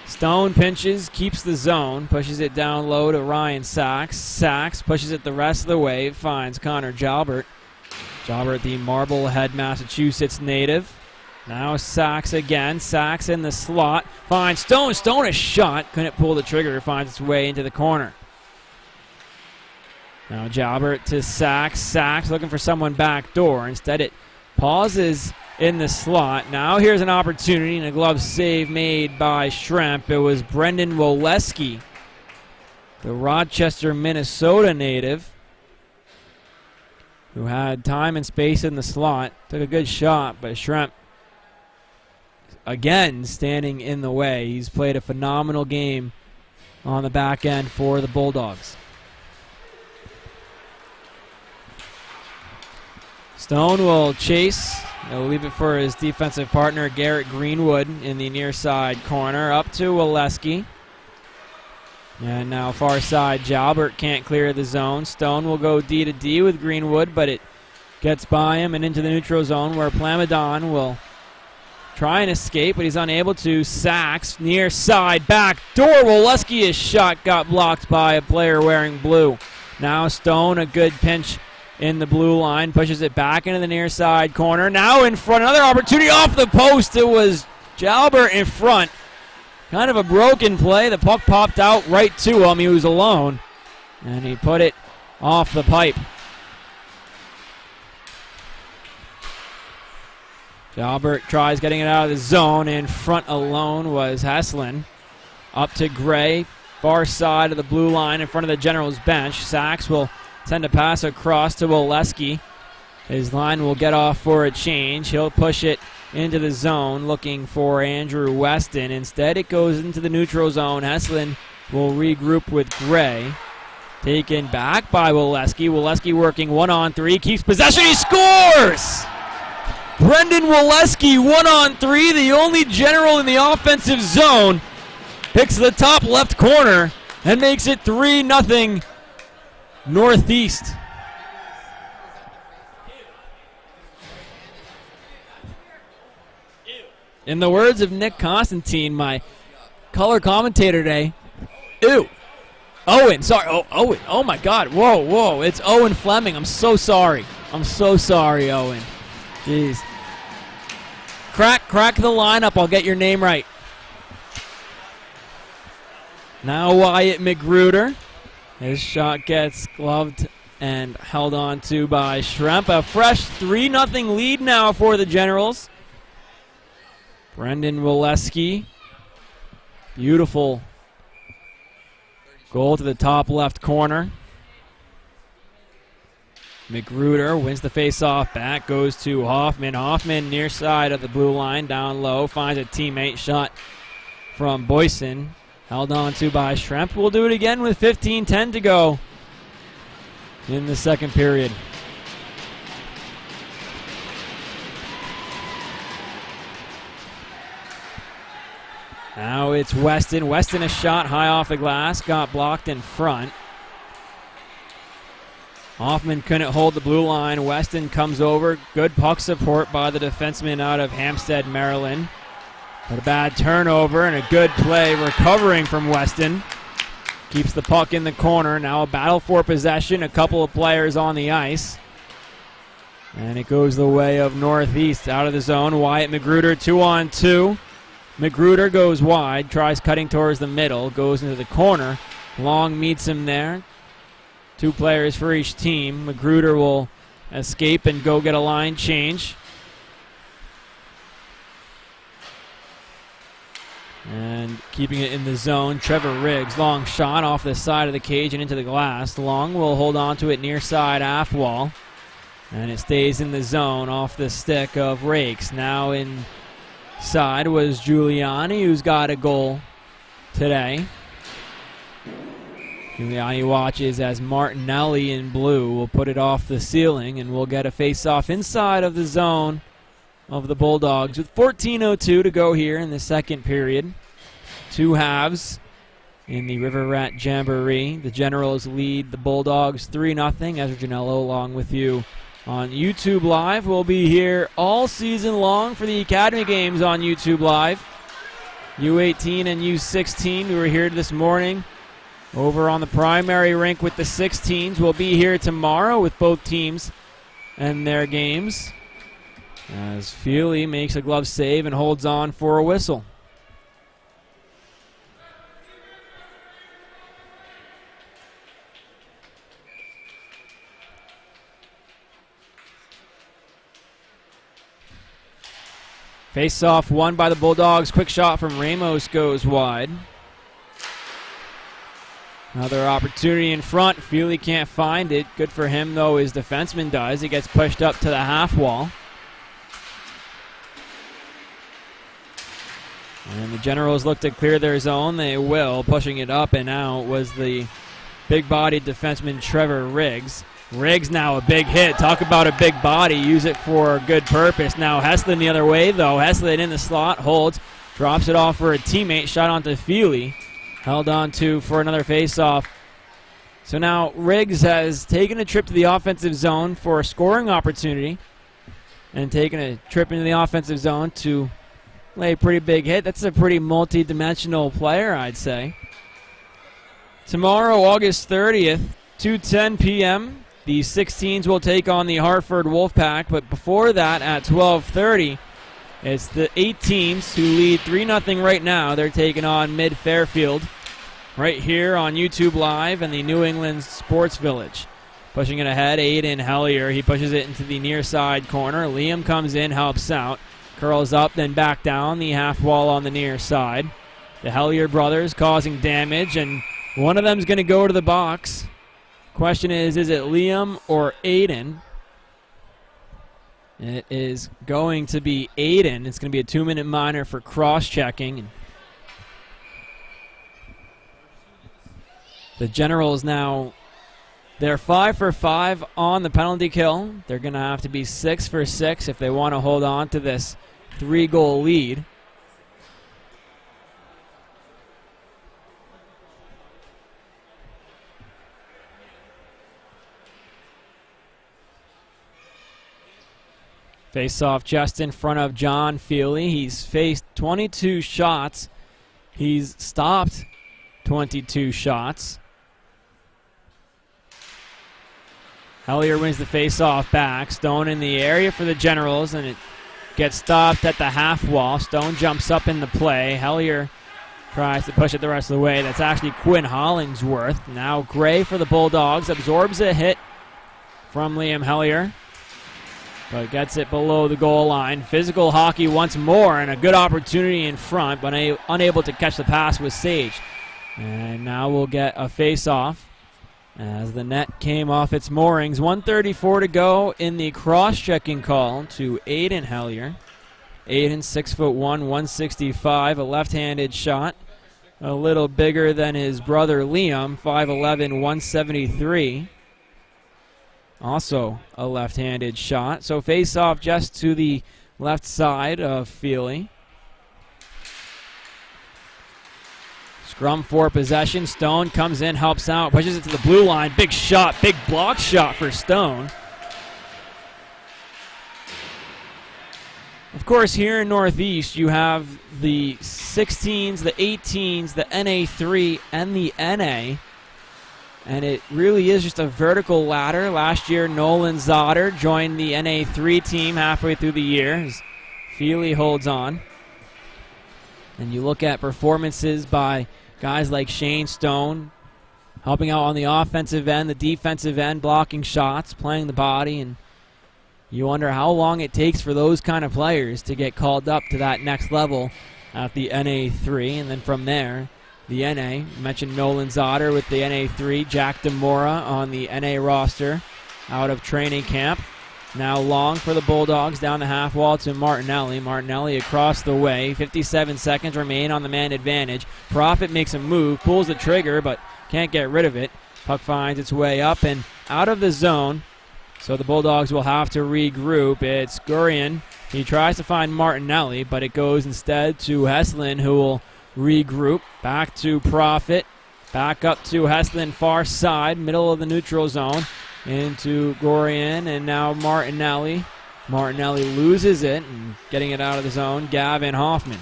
Speaker 2: Stone pinches, keeps the zone, pushes it down low to Ryan Sachs. Sachs pushes it the rest of the way, finds Connor Jalbert. Jalbert, the Marblehead, Massachusetts native. Now Sachs again. Sachs in the slot. Finds Stone. Stone a shot. Couldn't pull the trigger. Finds its way into the corner. Now Jalbert to Sachs. Sachs looking for someone backdoor. Instead it pauses in the slot. Now here's an opportunity and a glove save made by Schremp. It was Brendan Woleski the Rochester, Minnesota native, who had time and space in the slot. Took a good shot, but Schremp again standing in the way. He's played a phenomenal game on the back end for the Bulldogs. Stone will chase. He'll leave it for his defensive partner, Garrett Greenwood, in the near side corner. Up to Waleski. And now far side, Jalbert can't clear the zone. Stone will go D to D with Greenwood, but it gets by him and into the neutral zone where Plamadon will try and escape, but he's unable to. Sachs, near side, back door. Waleski's shot got blocked by a player wearing blue. Now Stone, a good pinch in the blue line, pushes it back into the near side corner. Now in front, another opportunity off the post. It was Jalbert in front. Kind of a broken play. The puck popped out right to him. He was alone, and he put it off the pipe. Jalbert tries getting it out of the zone. In front alone was Heslin. Up to Gray, far side of the blue line in front of the Generals bench. Sachs will send a pass across to Waleski. His line will get off for a change. He'll push it into the zone looking for Andrew Weston. Instead, it goes into the neutral zone. Heslin will regroup with Gray. Taken back by Waleski. Waleski working 1-on-3. Keeps possession. He scores! Brendan Waleski, 1-on-3. The only General in the offensive zone. Picks the top left corner and makes it 3-0 Northeast. In the words of Nick Constantine, my color commentator today, ew. Owen, sorry. Oh, Owen. Oh, my God. Whoa. It's Owen Fleming. I'm so sorry. Owen. Jeez. Crack the lineup. I'll get your name right. Now Wyatt Magruder. His shot gets gloved and held on to by Schremp. A fresh 3-0 lead now for the Generals. Brendan Waleski. Beautiful goal to the top left corner. Magruder wins the face-off. Back goes to Hoffman. Hoffman near side of the blue line, down low. Finds a teammate. Shot from Boyson. Held on to by Schremp. We'll do it again with 15:10 to go in the second period. Now it's Weston. Weston a shot high off the glass. Got blocked in front. Hoffman couldn't hold the blue line. Weston comes over. Good puck support by the defenseman out of Hampstead, Maryland. But a bad turnover and a good play recovering from Weston. Keeps the puck in the corner. Now a battle for possession. A couple of players on the ice. And it goes the way of Northeast out of the zone. Wyatt Magruder 2-on-2. Magruder goes wide, tries cutting towards the middle, goes into the corner. Long meets him there. Two players for each team. Magruder will escape and go get a line change. And keeping it in the zone, Trevor Riggs. Long shot off the side of the cage and into the glass. Long will hold on to it near side half wall. And it stays in the zone off the stick of Rakes. Now inside was Giuliani, who's got a goal today. Giuliani watches as Martinelli in blue will put it off the ceiling, and we'll get a face-off inside of the zone of the Bulldogs with 14:02 to go here in the second period. Two halves in the River Rat Jamboree. The Generals lead the Bulldogs 3-0. Ezra Janello along with you on YouTube Live. We'll be here all season long for the Academy games on YouTube Live. U18 and U16, we were here this morning over on the primary rink with the 16s. We'll be here tomorrow with both teams and their games as Feely makes a glove save and holds on for a whistle. Face-off won by the Bulldogs. Quick shot from Ramos goes wide. Another opportunity in front. Feely can't find it. Good for him, though, his defenseman does. He gets pushed up to the half wall. And the Generals look to clear their zone. They will. Pushing it up and out was the big-bodied defenseman Trevor Riggs. Riggs now a big hit. Talk about a big body. Use it for a good purpose. Now Heslin the other way, though. Heslin in the slot. Holds. Drops it off for a teammate. Shot onto Feely. Held on to for another face-off. So now Riggs has taken a trip to the offensive zone for a scoring opportunity and taken a trip into the offensive zone to lay a pretty big hit. That's a pretty multi-dimensional player, I'd say. Tomorrow, August 30th, 2:10 p.m., the 16s will take on the Hartford Wolfpack, but before that, at 12:30, it's the 18s who lead 3-0 right now. They're taking on Mid-Fairfield right here on YouTube Live and the New England Sports Village. Pushing it ahead, Aiden Hellier. He pushes it into the near side corner. Liam comes in, helps out. Curls up, then back down the half wall on the near side. The Hellier brothers causing damage, and one of them's going to go to the box. Question is it Liam or Aiden? It is going to be Aiden. It's going to be a 2-minute minor for cross-checking. The Generals now, they're 5 for 5 on the penalty kill. They're going to have to be 6 for 6 if they want to hold on to this 3-goal lead. Face-off just in front of John Feely. He's faced 22 shots. He's stopped 22 shots. Hellier wins the face-off back. Stone in the area for the Generals, and it gets stopped at the half wall. Stone jumps up in the play. Hellier tries to push it the rest of the way. That's actually Quinn Hollingsworth. Now Gray for the Bulldogs. Absorbs a hit from Liam Hellier, but gets it below the goal line. Physical hockey once more, and a good opportunity in front, but unable to catch the pass with Sage. And now we'll get a face-off as the net came off its moorings. 1:34 to go in the cross-checking call to Aiden Hellier. Aiden, 6'1", 165, a left-handed shot. A little bigger than his brother Liam, 5'11", 173. Also a left-handed shot. So face-off just to the left side of Feely. Scrum for possession. Stone comes in, helps out, pushes it to the blue line. Big shot, big block shot for Stone. Of course, here in Northeast, you have the 16s, the 18s, the NA3, and the NA. And it really is just a vertical ladder. Last year, Nolan Zotter joined the NA3 team halfway through the year as Feely holds on. And you look at performances by guys like Shane Stone, helping out on the offensive end, the defensive end, blocking shots, playing the body, and you wonder how long it takes for those kind of players to get called up to that next level at the NA3. And then from there, the NA, you mentioned Nolan Zotter with the NA3, Jack DeMora on the NA roster out of training camp. Now long for the Bulldogs down the half wall to Martinelli. Martinelli across the way. 57 seconds remain on the man advantage. Profit makes a move, pulls the trigger, but can't get rid of it. Puck finds its way up and out of the zone. So the Bulldogs will have to regroup. It's Gurian. He tries to find Martinelli, but it goes instead to Heslin, who will regroup. Back to Profit. Back up to Heslin, far side, middle of the neutral zone. Into Gorian, and now Martinelli. Martinelli loses it, and getting it out of the zone, Gavin Hoffman.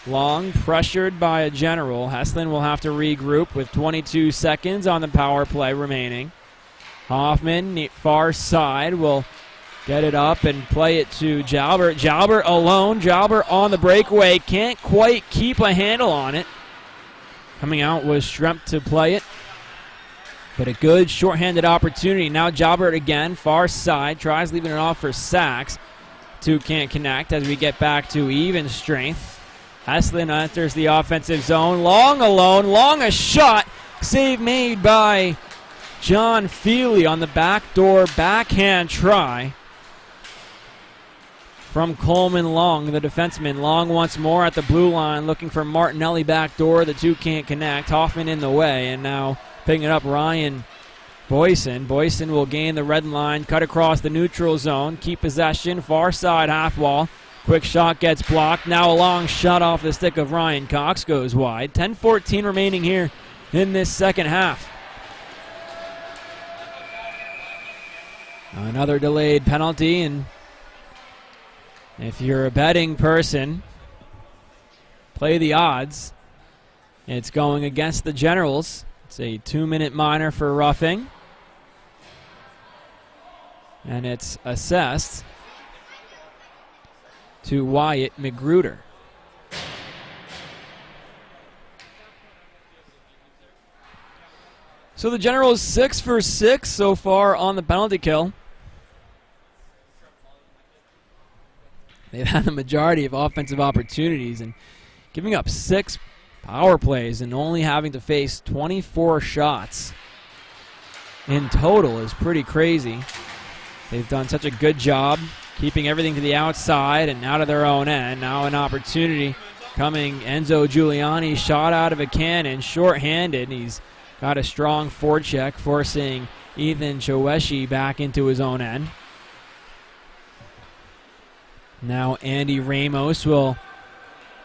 Speaker 2: Long, pressured by a General. Heslin will have to regroup with 22 seconds on the power play remaining. Hoffman, far side, will get it up and play it to Jalbert. Jalbert alone. Jalbert on the breakaway. Can't quite keep a handle on it. Coming out was Schremp to play it. But a good shorthanded opportunity. Now Jalbert again, far side, tries leaving it off for Sachs. Two can't connect as we get back to even strength. Heslin enters the offensive zone. Long alone, long a shot. Save made by John Feely on the backdoor backhand try from Coleman Long, the defenseman. Long once more at the blue line looking for Martinelli backdoor. The two can't connect. Hoffman in the way, and now picking it up Ryan Boyson. Boyson will gain the red line, cut across the neutral zone, keep possession, far side half wall. Quick shot gets blocked. Now a long shot off the stick of Ryan Cox goes wide. 10:14 remaining here in this second half. Another delayed penalty, and if you're a betting person, play the odds. It's going against the Generals. It's a 2-minute minor for roughing. And it's assessed to Wyatt Magruder. So the Generals 6 for 6 so far on the penalty kill. They've had the majority of offensive opportunities, and giving up 6 power plays and only having to face 24 shots in total is pretty crazy. They've done such a good job keeping everything to the outside and out of their own end. Now an opportunity coming. Enzo Giuliani shot out of a cannon, short-handed. He's got a strong forecheck, forcing Ethan Choweshi back into his own end. Now Andy Ramos will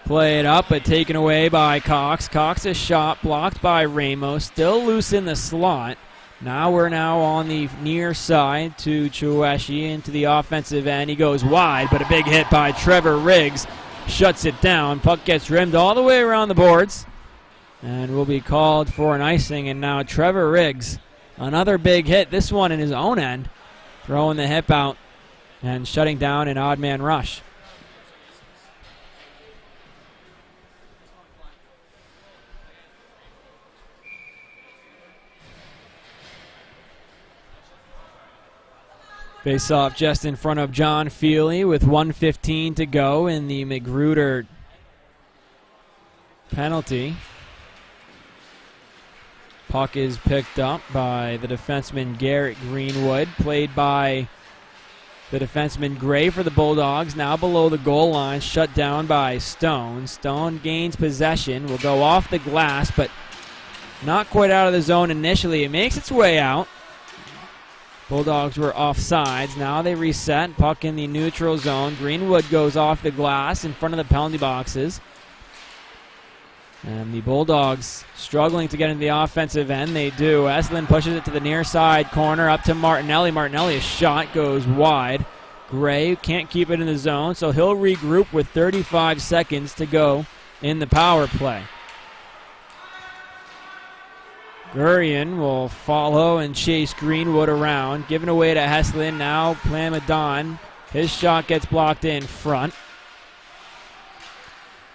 Speaker 2: play it up, but taken away by Cox. Cox's shot blocked by Ramos, still loose in the slot. Now we're on the near side to Choweshi into the offensive end. He goes wide, but a big hit by Trevor Riggs shuts it down. Puck gets rimmed all the way around the boards and will be called for an icing. And now Trevor Riggs, another big hit, this one in his own end, throwing the hip out and shutting down an odd man rush. Face off just in front of John Feely with 1:15 to go in the Magruder penalty. Puck is picked up by the defenseman Garrett Greenwood, played by the defenseman Gray for the Bulldogs, now below the goal line, shut down by Stone. Stone gains possession, will go off the glass, but not quite out of the zone initially. It makes its way out. Bulldogs were offsides. Now they reset. Puck in the neutral zone. Greenwood goes off the glass in front of the penalty boxes. And the Bulldogs struggling to get into the offensive end. They do. Estlin pushes it to the near side corner up to Martinelli. Martinelli's shot goes wide. Gray can't keep it in the zone, so he'll regroup with 35 seconds to go in the power play. Gurian will follow and chase Greenwood around. Given away to Heslin. Now Plamadon. His shot gets blocked in front.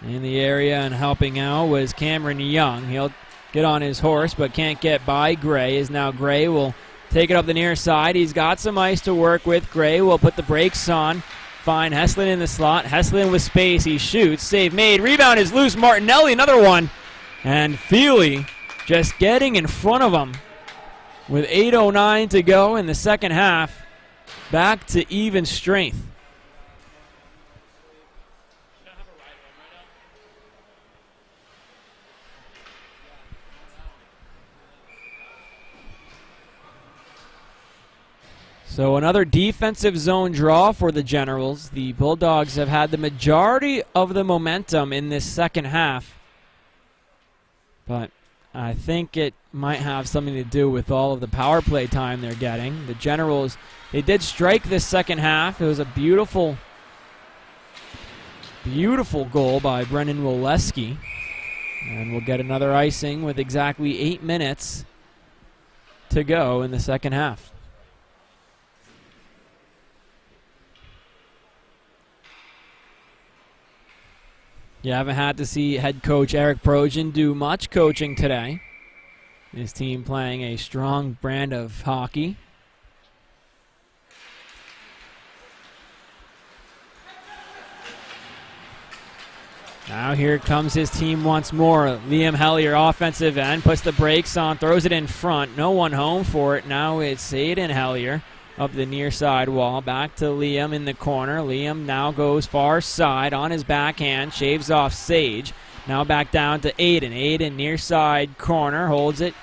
Speaker 2: In the area and helping out was Cameron Young. He'll get on his horse but can't get by Gray. As now Gray will take it up the near side. He's got some ice to work with. Gray will put the brakes on. Find Heslin in the slot. Heslin with space. He shoots. Save made. Rebound is loose. Martinelli, another one. And Feely just getting in front of him with 8:09 to go in the second half. Back to even strength. So another defensive zone draw for the Generals. The Bulldogs have had the majority of the momentum in this second half, but I think it might have something to do with all of the power play time they're getting. The Generals, they did strike this second half. It was a beautiful, beautiful goal by Brendan Woleski. And we'll get another icing with exactly 8 minutes to go in the second half. You haven't had to see head coach Eric Projan do much coaching today. His team playing a strong brand of hockey. Now here comes his team once more. Liam Hellier, offensive end, puts the brakes on, throws it in front. No one home for it. Now it's Aiden Hellier up the near side wall. Back to Liam in the corner. Liam now goes far side on his backhand, shaves off Sage. Now back down to Aiden. Aiden near side corner, holds it,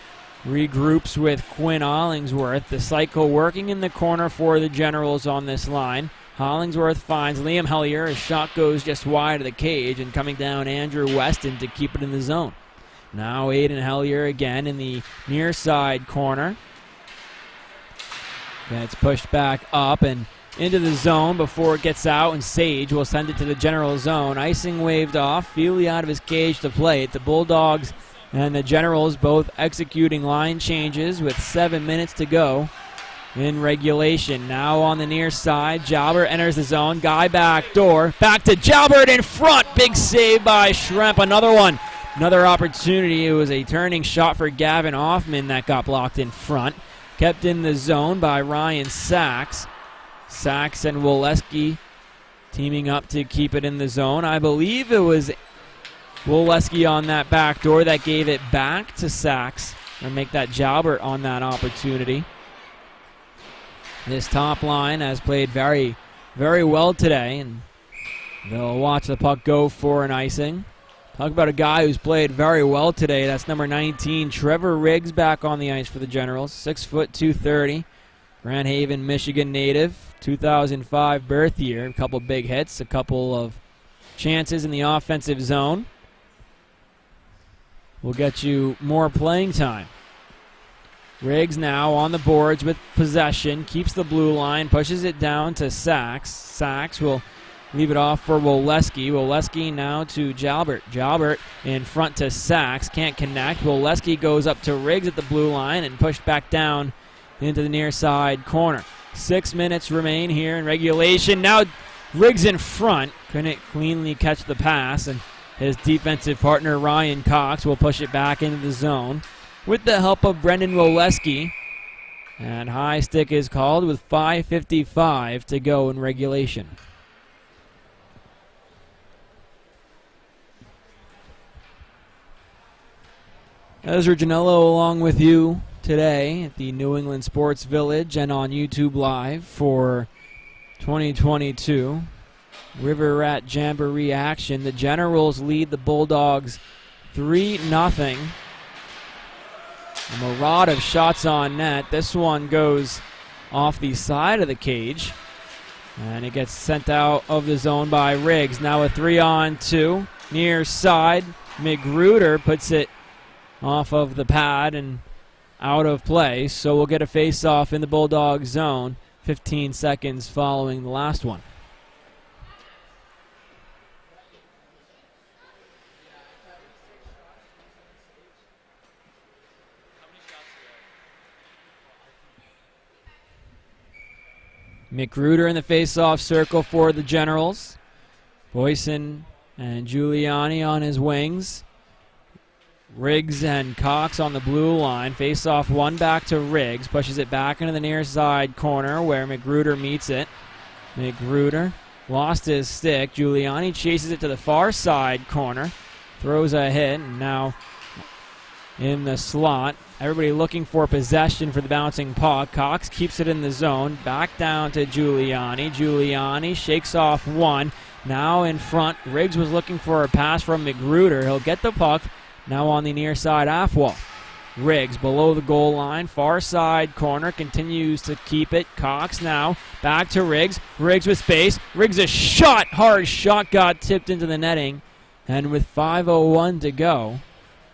Speaker 2: regroups with Quinn Hollingsworth. The cycle working in the corner for the Generals on this line. Hollingsworth finds Liam Hellier. His shot goes just wide of the cage, and coming down Andrew Weston to keep it in the zone. Now Aiden Hellier again in the near side corner. Gets pushed back up and into the zone before it gets out, and Sage will send it to the General zone. Icing waved off. Feely out of his cage to play it. The Bulldogs and the Generals both executing line changes with 7 minutes to go in regulation. Now on the near side, Jalbert enters the zone. Guy back door. Back to Jalbert in front. Big save by Schremp. Another one. Another opportunity. It was a turning shot for Gavin Hoffman that got blocked in front. Kept in the zone by Ryan Sachs. Sachs and Woleski teaming up to keep it in the zone. I believe it was Woleski on that back door that gave it back to Sachs and make that Jalbert on that opportunity. This top line has played very, very well today, and they'll watch the puck go for an icing. Talk about a guy who's played very well today. That's number 19, Trevor Riggs, back on the ice for the Generals. 6 foot 230, Grand Haven, Michigan native, 2005 birth year. A couple big hits, a couple of chances in the offensive zone. We'll get you more playing time. Riggs now on the boards with possession, keeps the blue line, pushes it down to Sachs. Sachs will leave it off for Woleski. Woleski now to Jalbert. Jalbert in front to Sachs, can't connect. Woleski goes up to Riggs at the blue line and pushed back down into the near side corner. 6 minutes remain here in regulation. Now Riggs in front, couldn't cleanly catch the pass, and his defensive partner Ryan Cox will push it back into the zone with the help of Brendan Woleski. And high stick is called with 5:55 to go in regulation. Ezra Janello along with you today at the New England Sports Village and on YouTube Live for 2022 River Rat Jamboree action. The Generals lead the Bulldogs 3-0. A mirage of shots on net. This one goes off the side of the cage, and it gets sent out of the zone by Riggs. Now a 3-on-2 near side. McGruder puts it off of the pad and out of play, so we'll get a face-off in the Bulldog zone 15 seconds following the last one. McGruder in the face-off circle for the Generals. Boyson and Giuliani on his wings. Riggs and Cox on the blue line. Face-off one back to Riggs. Pushes it back into the near side corner where McGruder meets it. McGruder lost his stick. Giuliani chases it to the far side corner. Throws a hit, and now in the slot. Everybody looking for possession for the bouncing puck. Cox keeps it in the zone. Back down to Giuliani. Giuliani shakes off one. Now in front. Riggs was looking for a pass from McGruder. He'll get the puck. Now on the near side half wall. Riggs below the goal line. Far side corner. Continues to keep it. Cox now back to Riggs. Riggs with space. Riggs a shot. Hard shot got tipped into the netting. And with 5:01 to go,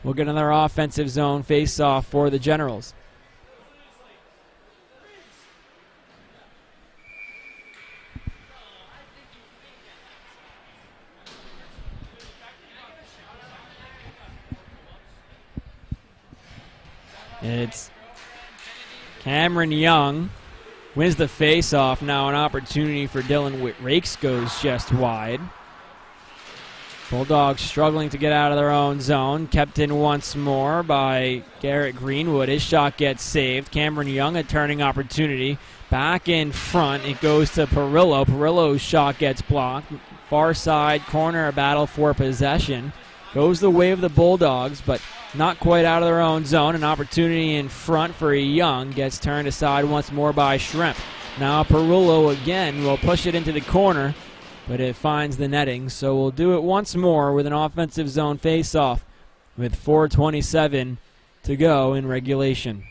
Speaker 2: we'll get another offensive zone face-off for the Generals. It's Cameron Young wins the face-off. Now an opportunity for Dylan Whitrakes goes just wide. Bulldogs struggling to get out of their own zone. Kept in once more by Garrett Greenwood. His shot gets saved. Cameron Young, a turning opportunity. Back in front, it goes to Perillo. Perillo's shot gets blocked. far side corner, a battle for possession. Goes the way of the Bulldogs, but not quite out of their own zone. An opportunity in front for Young. Gets turned aside once more by Shrimp. Now Perullo again will push it into the corner, but it finds the netting. So we'll do it once more with an offensive zone face-off with 4:27 to go in regulation.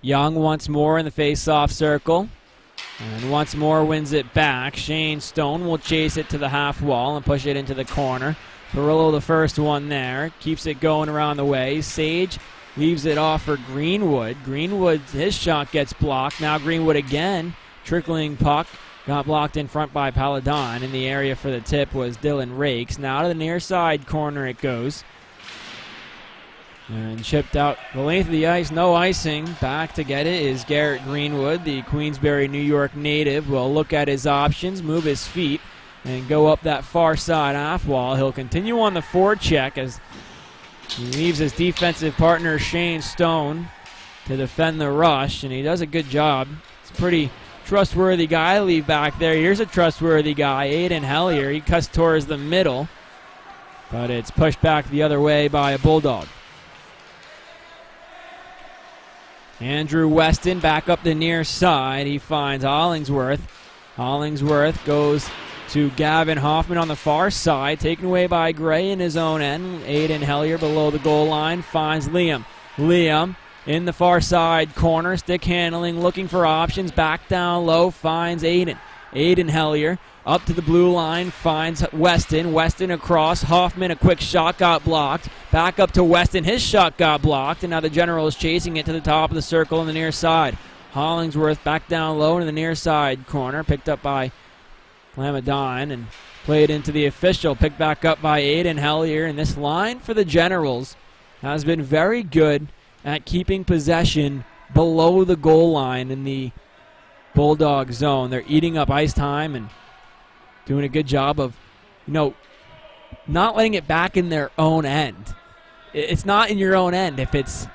Speaker 2: Young once more in the face-off circle. And once more wins it back. Shane Stone will chase it to the half wall and push it into the corner. Perillo the first one there. Keeps it going around the way. Sage leaves it off for Greenwood. Greenwood, his shot gets blocked. Now Greenwood again. Trickling puck. Got blocked in front by Paladon. In the area for the tip was Dylan Rakes. Now to the near side corner it goes. And chipped out the length of the ice, no icing. Back to get it is Garrett Greenwood, the Queensbury, New York native. Will look at his options, move his feet, and go up that far side half wall. He'll continue on the forecheck as he leaves his defensive partner Shane Stone to defend the rush, and he does a good job. It's a pretty trustworthy guy to leave back there. Here's a trustworthy guy, Aiden Hellier. He cuts towards the middle, but it's pushed back the other way by a Bulldog. Andrew Weston back up the near side. He finds Hollingsworth. Hollingsworth goes to Gavin Hoffman on the far side, taken away by Gray in his own end. Aiden Hellier below the goal line finds Liam. Liam in the far side corner, stick handling, looking for options. Back down low, finds Aiden. Aiden Hellier up to the blue line, finds Weston. Weston across. Hoffman, a quick shot, got blocked. Back up to Weston. His shot got blocked, and now the General is chasing it to the top of the circle on the near side. Hollingsworth back down low in the near side corner, picked up by Clamadine and played into the official. Picked back up by Aiden Hellier, and this line for the Generals has been very good at keeping possession below the goal line in the Bulldog zone. They're eating up ice time and doing a good job of, not letting it back in their own end. It's not in your own end. If it's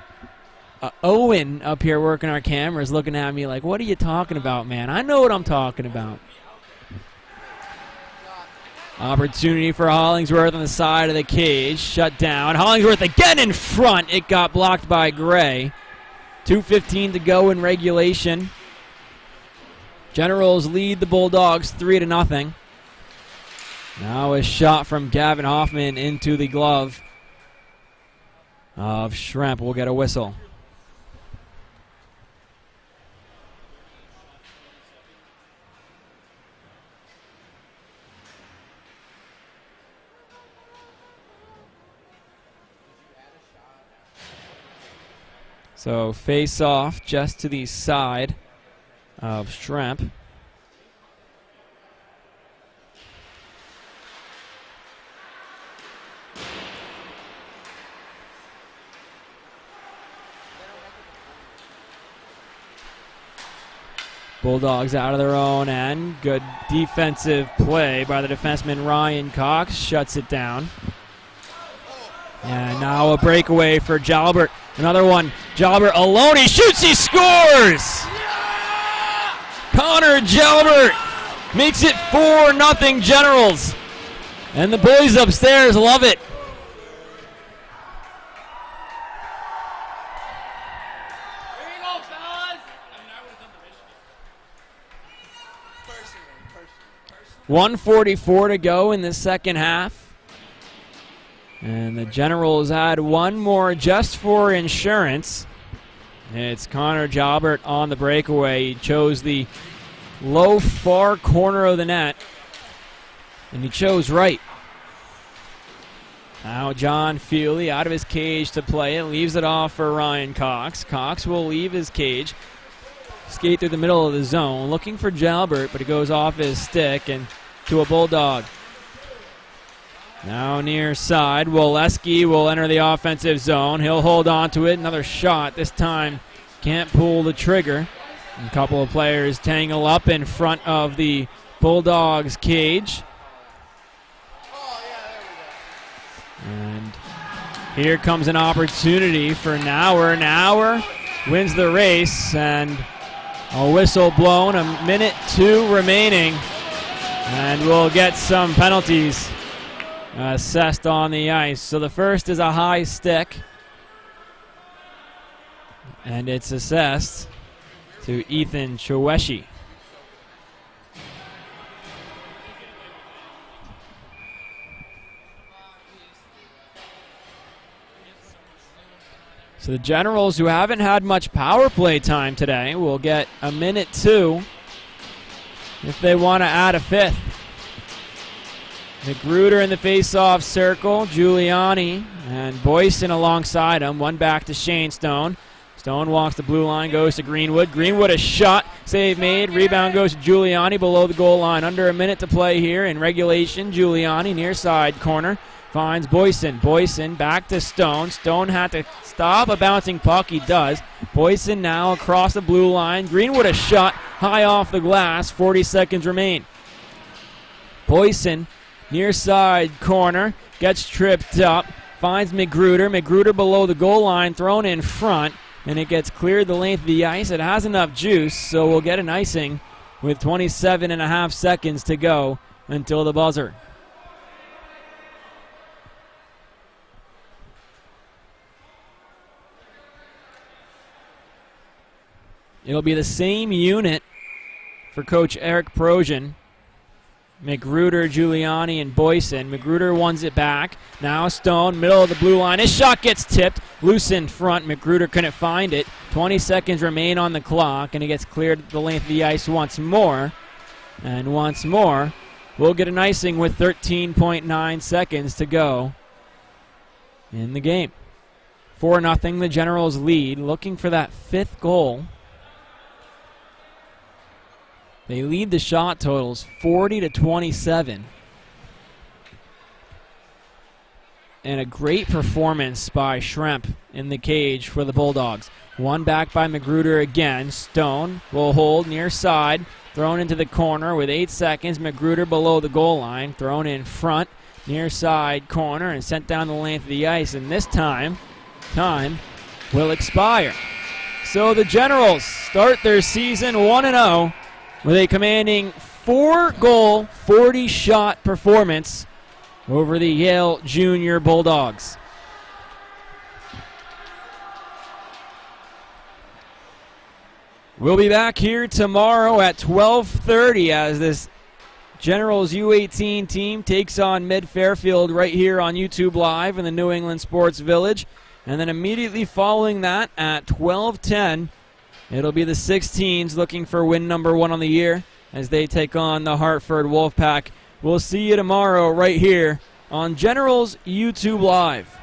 Speaker 2: Owen up here working our cameras looking at me like, what are you talking about, man? I know what I'm talking about. Opportunity for Hollingsworth on the side of the cage. Shut down. Hollingsworth again in front. It got blocked by Gray. 2:15 to go in regulation. Generals lead the Bulldogs 3-0. Now a shot from Gavin Hoffman into the glove of Shrimp. We'll get a whistle. So face off just to the side of Shrimp. Bulldogs out of their own end. Good defensive play by the defenseman Ryan Cox. Shuts it down. And now a breakaway for Jalbert. Another one. Jalbert alone. He shoots. He scores! Connor Jalbert makes it 4-0 Generals. And the boys upstairs love it.
Speaker 1: Here you go, fellas.
Speaker 2: 1:44 to go in the second half. And the Generals had one more just for insurance. It's Connor Jalbert on the breakaway. He chose the low far corner of the net, and he chose right. Now John Feely out of his cage to play it. Leaves it off for Ryan Cox. Cox will leave his cage, skate through the middle of the zone, looking for Jalbert, but it goes off his stick and to a Bulldog. Now near side, Woleski will enter the offensive zone. He'll hold on to it. Another shot. This time can't pull the trigger. A couple of players tangle up in front of the Bulldogs cage. And here comes an opportunity for Nauer. Nauer wins the race and A whistle blown, a minute 2 remaining, and we'll get some penalties assessed on the ice. So the first is a high stick, and it's assessed to Ethan Choweshi. So the Generals, who haven't had much power play time today, will get a minute 2 if they want to add a fifth. Magruder in the face-off circle, Giuliani and Boyson alongside him. One back to Shane Stone. Stone walks the blue line, goes to Greenwood. Greenwood a shot, save made. Rebound goes to Giuliani below the goal line. Under a minute to play here in regulation. Giuliani near side corner. Finds Boyson. Boyson back to Stone. Stone had to stop a bouncing puck. He does. Boyson now across the blue line. Greenwood a shot high off the glass. 40 seconds remain. Boyson near side corner. Gets tripped up. Finds Magruder. Magruder below the goal line. Thrown in front. And it gets cleared the length of the ice. It has enough juice, so we'll get an icing with 27.5 seconds to go until the buzzer. It'll be the same unit for Coach Eric Prosian. Magruder, Giuliani, and Boyson. Magruder wins it back. Now Stone, middle of the blue line. His shot gets tipped. Loose in front. Magruder couldn't find it. 20 seconds remain on the clock, and it gets cleared the length of the ice once more. And once more, we'll get an icing with 13.9 seconds to go in the game. 4-0, the Generals lead. Looking for that fifth goal. They lead the shot totals 40-27. And a great performance by Schremp in the cage for the Bulldogs. One back by Magruder again. Stone will hold near side. Thrown into the corner with 8 seconds. Magruder below the goal line. Thrown in front. Near side corner and sent down the length of the ice. And this time will expire. So the Generals start their season 1-0. With a commanding 4-goal, 40-shot performance over the Yale Junior Bulldogs. We'll be back here tomorrow at 12:30 as this Generals U18 team takes on Mid-Fairfield right here on YouTube Live in the New England Sports Village. And then immediately following that at 12:10, it'll be the 16s looking for win number 1 on the year as they take on the Hartford Wolfpack. We'll see you tomorrow right here on Generals YouTube Live.